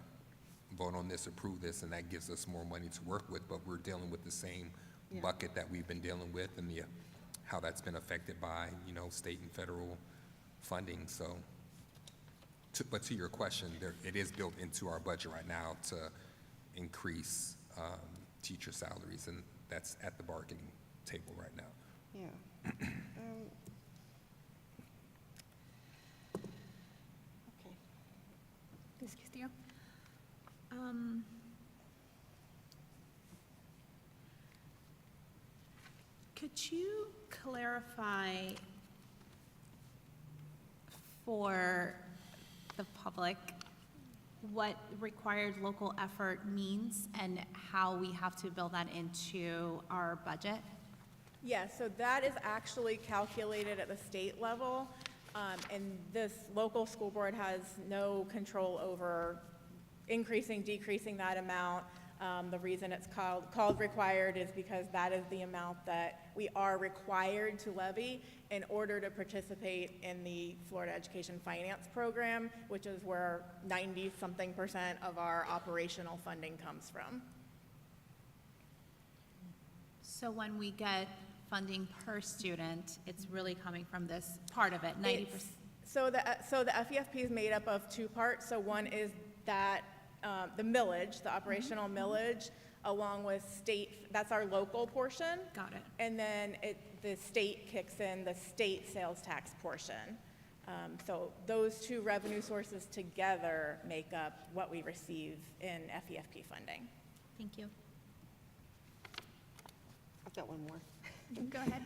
vote on this, approve this, and that gives us more money to work with, but we're dealing with the same bucket that we've been dealing with, and how that's been affected by, state and federal funding. So, but to your question, it is built into our budget right now to increase teacher salaries, and that's at the bargaining table right now. Yeah. Okay. Ms. Castillo? Could you clarify for the public what required local effort means and how we have to build that into our budget? Yeah, so that is actually calculated at the state level, and this local school board has no control over increasing, decreasing that amount. The reason it's called required is because that is the amount that we are required to levy in order to participate in the Florida Education Finance Program, which is where 90-something% of our operational funding comes from. So when we get funding per student, it's really coming from this part of it, 90%. So the FEFP is made up of two parts. So one is that the millage, the operational millage, along with state, that's our local portion. Got it. And then the state kicks in the state sales tax portion. So those two revenue sources together make up what we receive in FEFP funding. Thank you. I've got one more. Go ahead.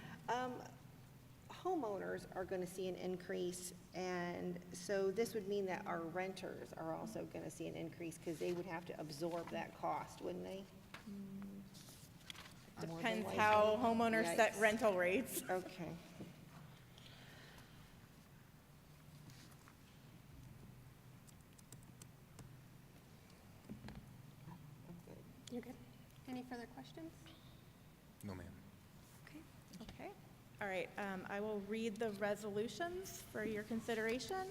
Homeowners are going to see an increase, and so this would mean that our renters are also going to see an increase because they would have to absorb that cost, wouldn't they? More than Depends likely. how homeowners set Yikes. rental rates. Okay. You're good. Any further questions? No, ma'am. Okay. All right, I will read the resolutions for your consideration.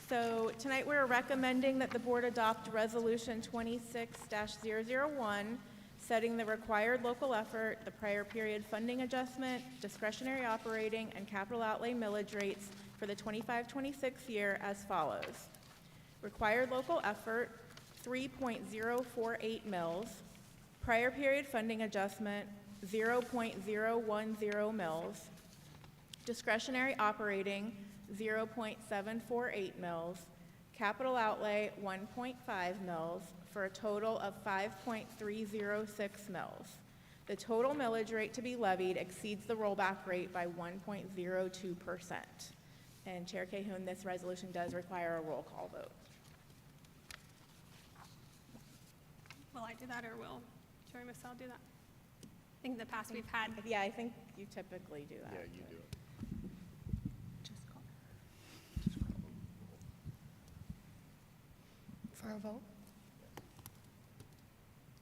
So tonight, we're recommending that the board adopt Resolution 26-001, setting the required local effort, the prior period funding adjustment, discretionary operating, and capital outlay millage rates for the 25-26 year as follows. Required local effort, 3.048 mils. Prior period funding adjustment, 0.010 mils. Discretionary operating, 0.748 mils. Capital outlay, 1.5 mils, for a total of 5.306 mils. The total millage rate to be levied exceeds the rollback rate by 1.02%. And Chair Cahoon, this resolution does require a roll call vote. Will I do that, or will Joey Massell do that? I think in the past we've had. Yeah, I think you typically do that. Yeah, you do it. For a vote?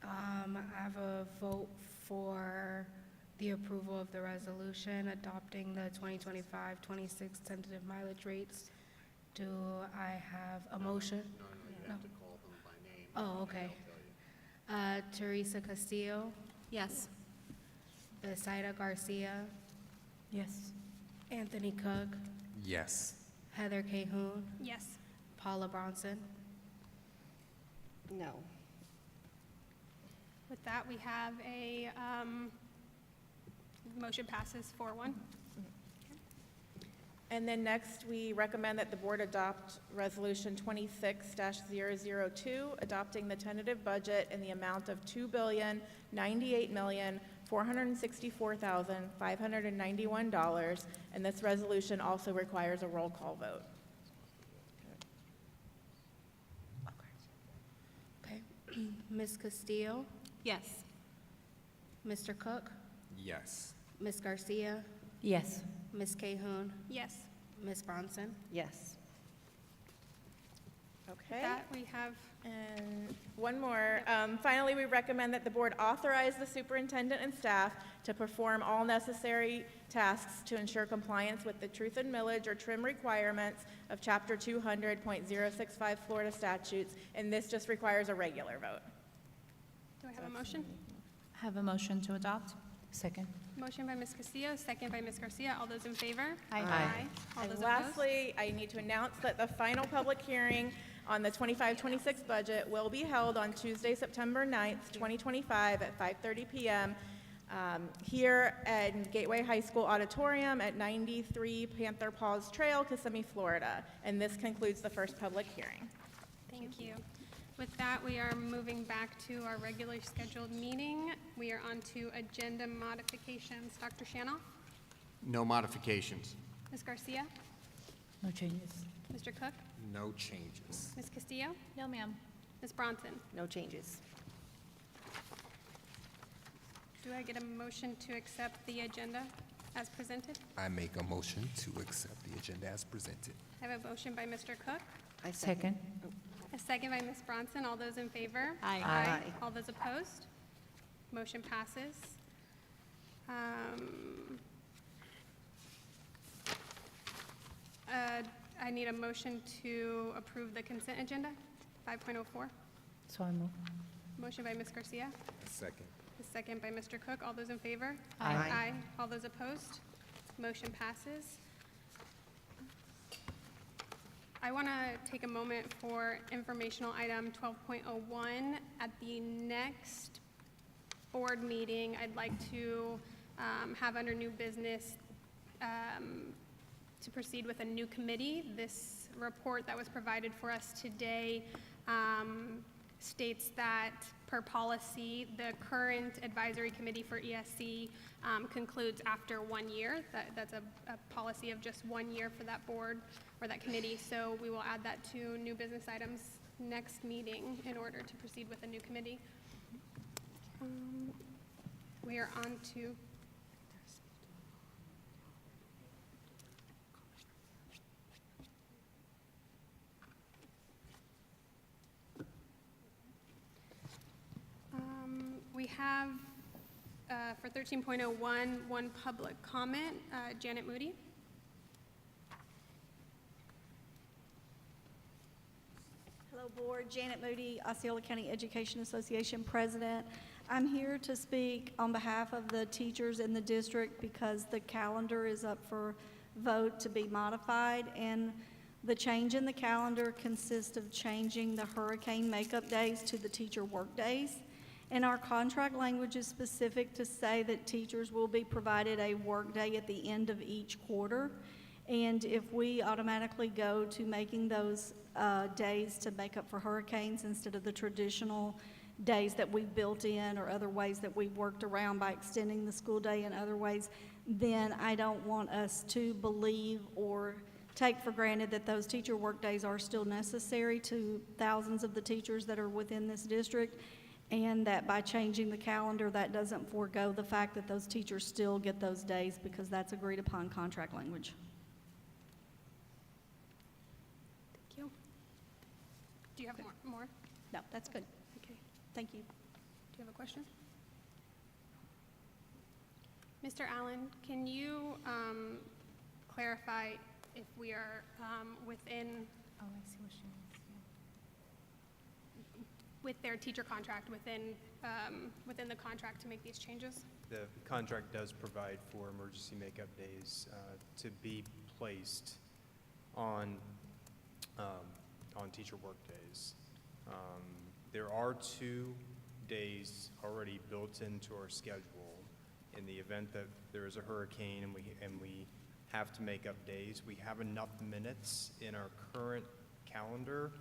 I have a vote for the approval of the resolution adopting the 2025-26 tentative mileage rates. Do I have a motion? No, you have to call them by name. Oh, okay. Teresa Castillo, Yes. Besaida Garcia, Yes. Anthony Cook, Yes. Heather Cahoon, Yes. Paula Bronson. No. With that, we have a motion passes 4-1. And then next, we recommend that the board adopt Resolution 26-002, adopting the tentative budget in the amount of $2,098,464,591, and this resolution also requires a roll call vote. Okay. Ms. Castillo, Yes. Mr. Cook, Yes. Ms. Garcia, Yes. Ms. Cahoon, Yes. Ms. Bronson. Yes. Okay. That we have, And one more. Finally, we recommend that the board authorize the superintendent and staff to perform all necessary tasks to ensure compliance with the truth and millage or trim requirements of Chapter 200.065 Florida statutes, and this just requires a regular vote. do I have a motion? Have a motion to adopt? Second. Motion by Ms. Castillo, second by Ms. Garcia. All those in favor? Aye. All And those opposed? lastly, I need to announce that the final public hearing on the 25-26 budget will be held on Tuesday, September 9th, 2025 at 5:30 PM here at Gateway High School Auditorium at 93 Panther Paws Trail, Kissimmee, Florida. And this concludes the first public hearing. Thank you. With that, we are moving back to our regularly scheduled meeting. We are on to agenda modifications. Dr. Shanoff? No modifications. Ms. Garcia? No changes. Mr. Cook? No changes. Ms. Castillo? No, ma'am. Ms. Bronson? No changes. Do I get a motion to accept the agenda as presented? I make a motion to accept the agenda as presented. I have a motion by Mr. Cook, I Second. a second by Ms. Bronson. All those in favor? Aye. Aye. All those opposed? Motion passes. I need a motion to approve the consent agenda, 5.04. So I move. Motion by Ms. Garcia, Second. a second by Mr. Cook. All those in favor? Aye. All those opposed? Motion passes. I want to take a moment for informational item 12.01. At the next board meeting, I'd like to have under new business to proceed with a new committee. This report that was provided for us today states that per policy, the current advisory committee for ESC concludes after 1 year. That's a policy of just 1 year for that board or that committee. So we will add that to new business items next meeting in order to proceed with a new committee. We are on to we have, for 13.01, one public comment. Janet Moody. Hello, Board. Janet Moody, Osceola County Education Association President. I'm here to speak on behalf of the teachers in the district because the calendar is up for vote to be modified, and the change in the calendar consists of changing the hurricane makeup days to the teacher work days. And our contract language is specific to say that teachers will be provided a work day at the end of each quarter. And if we automatically go to making those days to make up for hurricanes instead of the traditional days that we've built in or other ways that we've worked around by extending the school day in other ways, then I don't want us to believe or take for granted that those teacher work days are still necessary to thousands of the teachers that are within this district, and that by changing the calendar, that doesn't forego the fact that those teachers still get those days because that's agreed upon contract language. Thank you. Do you have more? No, that's good. Okay. Thank you. Do you have a question? Mr. Allen, can you clarify if we are within, Oh, I see what she means. with their teacher contract, within the contract to make these changes? The contract does provide for emergency makeup days to be placed on teacher work days. There are 2 days already built into our schedule. In the event that there is a hurricane and we have to make up days, we have enough minutes in our current calendar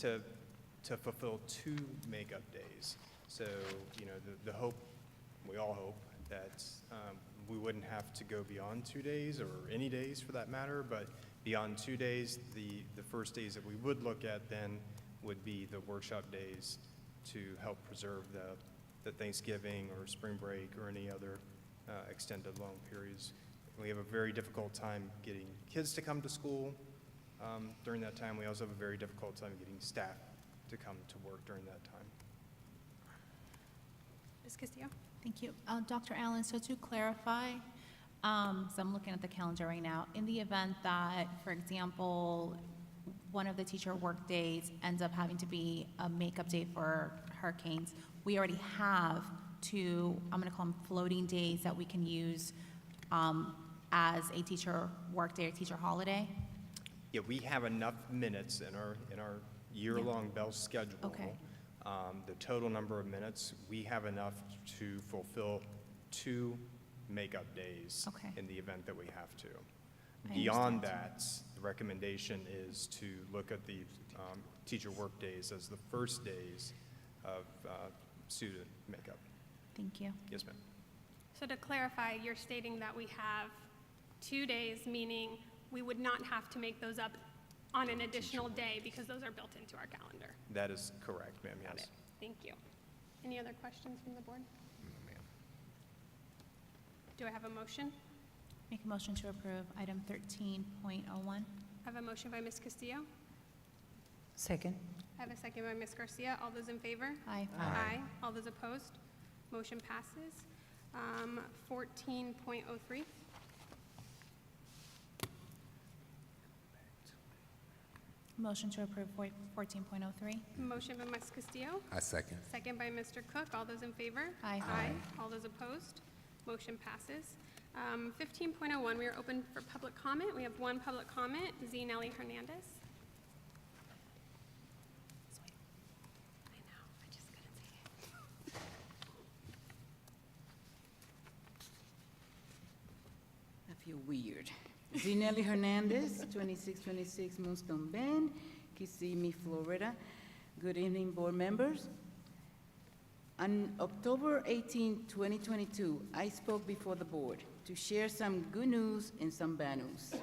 to fulfill 2 makeup days. So, you know, the hope, we all hope, that we wouldn't have to go beyond 2 days, or any days for that matter, but beyond 2 days, the first days that we would look at then would be the workshop days to help preserve the Thanksgiving or spring break or any other extended long periods. We have a very difficult time getting kids to come to school during that time. We also have a very difficult time getting staff to come to work during that time. Ms. Castillo? Thank you. Dr. Allen, so to clarify, so I'm looking at the calendar right now, in the event that, for example, one of the teacher work days ends up having to be a makeup day for hurricanes, we already have 2, I'm going to call them floating days that we can use as a teacher work day or teacher holiday? Yeah, we have enough minutes in our year-long Bell schedule. Okay. The total number of minutes, we have enough to fulfill 2 makeup days Okay. in the event that we have to. I Beyond understand. that, the recommendation is to look at the teacher work days as the first days of student makeup. Thank you. Yes, ma'am. So to clarify, you're stating that we have 2 days, meaning we would not have to make those up on an additional day because those are built into our calendar. That is correct, ma'am, Got yes. it. Thank you. Any other questions from the board? Do I have a motion? Make a motion to approve item 13.01. I have a motion by Ms. Castillo. Second. I have a second by Ms. Garcia. All those in favor? Aye. Aye. All those opposed? Motion passes. 14.03. Motion to approve 14.03. Motion by Ms. Castillo. I second. Second by Mr. Cook. All those in favor? Aye. Aye. All those opposed? Motion passes. 15.01, we are open for public comment. We have one public comment, Z. Nelly Hernandez. I know, I just couldn't say it. I feel weird. Zinelli Hernandez, 2626 Moonstone Bend, Kissimmee, Florida. Good evening, board members. On October 18, 2022, I spoke before the board to share some good news and some bad news.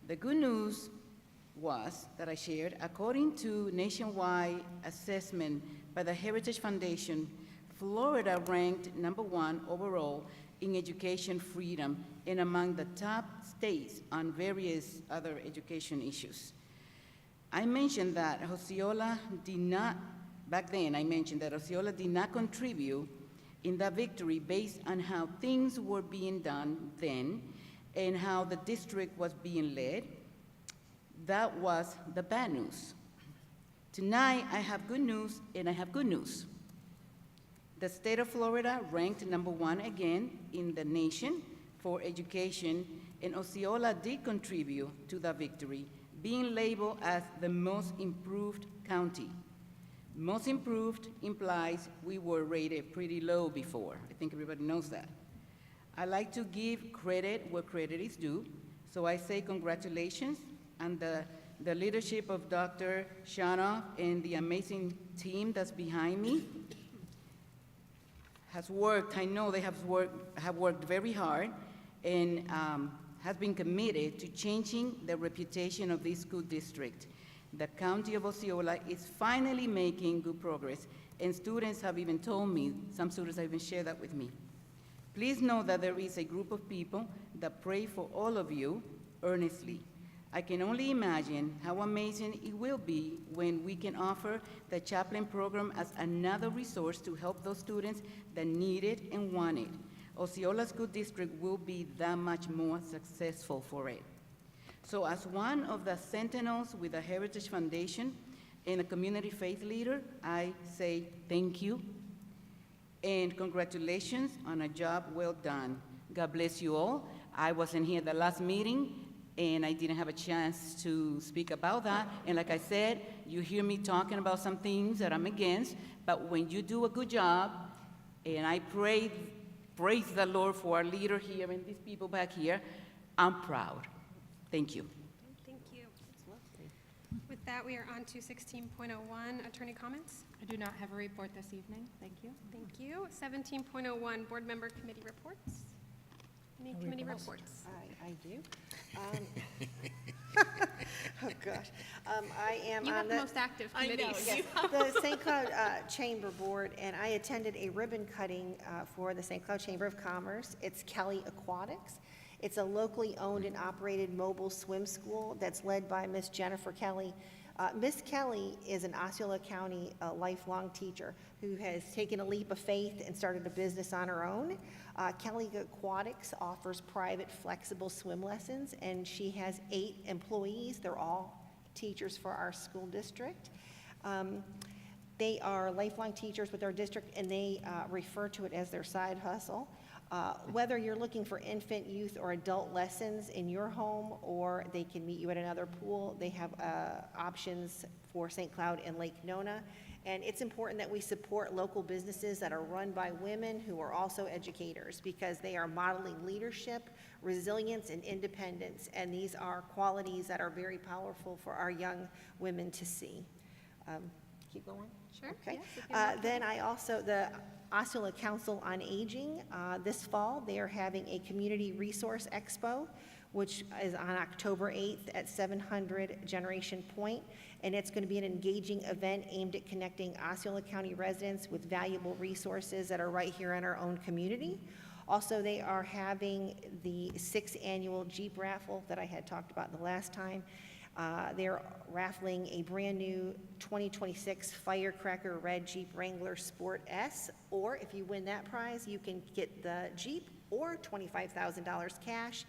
The good news was that I shared, according to nationwide assessment by the Heritage Foundation, Florida ranked #1 overall in education freedom and among the top states on various other education issues. I mentioned that Osceola did not, back then I mentioned that Osceola did not contribute in that victory based on how things were being done then and how the district was being led. That was the bad news. Tonight, I have good news and I have good news. The state of Florida ranked #1 again in the nation for education, and Osceola did contribute to that victory, being labeled as the most improved county. Most improved implies we were rated pretty low before. I think everybody knows that. I like to give credit where credit is due, so I say congratulations on the leadership of Dr. Shanoff and the amazing team that's behind me. Has worked, I know they have worked very hard and has been committed to changing the reputation of this school district. The county of Osceola is finally making good progress, and students have even told me, some students have even shared that with me. Please know that there is a group of people that pray for all of you earnestly. I can only imagine how amazing it will be when we can offer the chaplain program as another resource to help those students that need it and want it. Osceola School District will be that much more successful for it. So as one of the sentinels with the Heritage Foundation and a community faith leader, I say thank you and congratulations on a job well done. God bless you all. I wasn't here at the last meeting, and I didn't have a chance to speak about that. And like I said, you hear me talking about some things that I'm against, but when you do a good job, and I praise the Lord for our leader here and these people back here, I'm proud. Thank you. Thank you. With that, we are on to 16.01, attorney comments. I do not have a report this evening. Thank you. Thank you. 17.01, board member committee reports. Any committee reports? I do. Oh, gosh. I am You on have the most active committees. Yes, the St. Cloud Chamber Board, and I attended a ribbon cutting for the St. Cloud Chamber of Commerce. It's Kelly Aquatics. It's a locally owned and operated mobile swim school that's led by Miss Jennifer Kelly. Miss Kelly is an Osceola County lifelong teacher who has taken a leap of faith and started a business on her own. Kelly Aquatics offers private, flexible swim lessons, and she has 8 employees. They're all teachers for our school district. They are lifelong teachers with our district, and they refer to it as their side hustle. Whether you're looking for infant, youth, or adult lessons in your home, or they can meet you at another pool, they have options for St. Cloud and Lake Nona. And it's important that we support local businesses that are run by women who are also educators, because they are modeling leadership, resilience, and independence. And these are qualities that are very powerful for our young women to see. Keep going? Sure. Okay. Yes, Then I also, the Osceola Council on Aging, this fall, they are having a community resource expo, which is on October 8th at 700 Generation Point, and it's going to be an engaging event aimed at connecting Osceola County residents with valuable resources that are right here in our own community. Also, they are having the 6th annual Jeep raffle that I had talked about the last time. They're raffling a brand new 2026 Firecracker Red Jeep Wrangler Sport S, or if you win that prize, you can get the Jeep or $25,000 cash.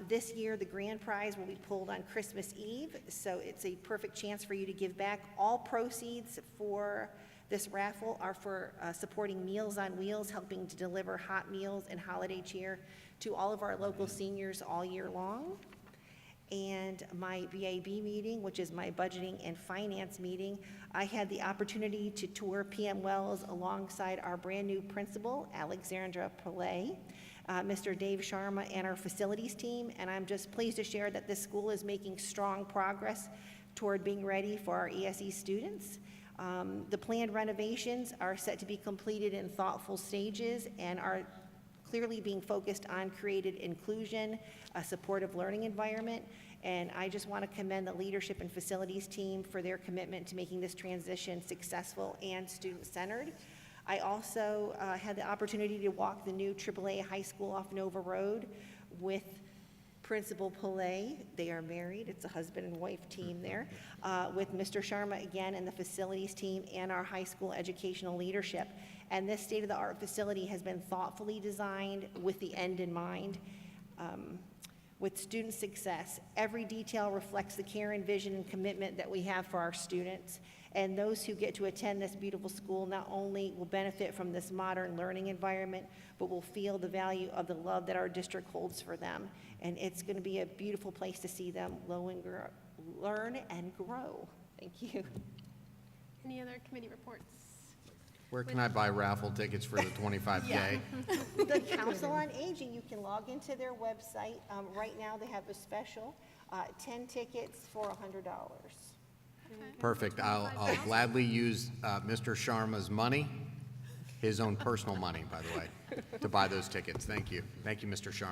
This year, the grand prize will be pulled on Christmas Eve, so it's a perfect chance for you to give back. All proceeds for this raffle are for supporting Meals on Wheels, helping to deliver hot meals and holiday cheer to all of our local seniors all year long. And my BAB meeting, which is my budgeting and finance meeting, I had the opportunity to tour PM Wells alongside our brand new principal, Alexandra Pillay, Mr. Dave Sharma, and our facilities team. And I'm just pleased to share that this school is making strong progress toward being ready for our ESE students. The planned renovations are set to be completed in thoughtful stages and are clearly being focused on created inclusion, a supportive learning environment, and I just want to commend the leadership and facilities team for their commitment to making this transition successful and student-centered. I also had the opportunity to walk the new AAA high school off Nova Road with Principal Pillay. They are married. It's a husband and wife team there, with Mr. Sharma again and the facilities team and our high school educational leadership. And this state-of-the-art facility has been thoughtfully designed with the end in mind. With student success, every detail reflects the care and vision and commitment that we have for our students. And those who get to attend this beautiful school not only will benefit from this modern learning environment, but will feel the value of the love that our district holds for them. And it's going to be a beautiful place to see them learn and grow. Thank you. Any other committee reports? Where can I buy raffle tickets for the 25K? The Council on Aging, you can log into their website. Right now, they have a special, 10 tickets for $100. Perfect. I'll gladly use Mr. Sharma's money, his own personal money, by the way, to buy those tickets. Thank you. Thank you, Mr. Sharma.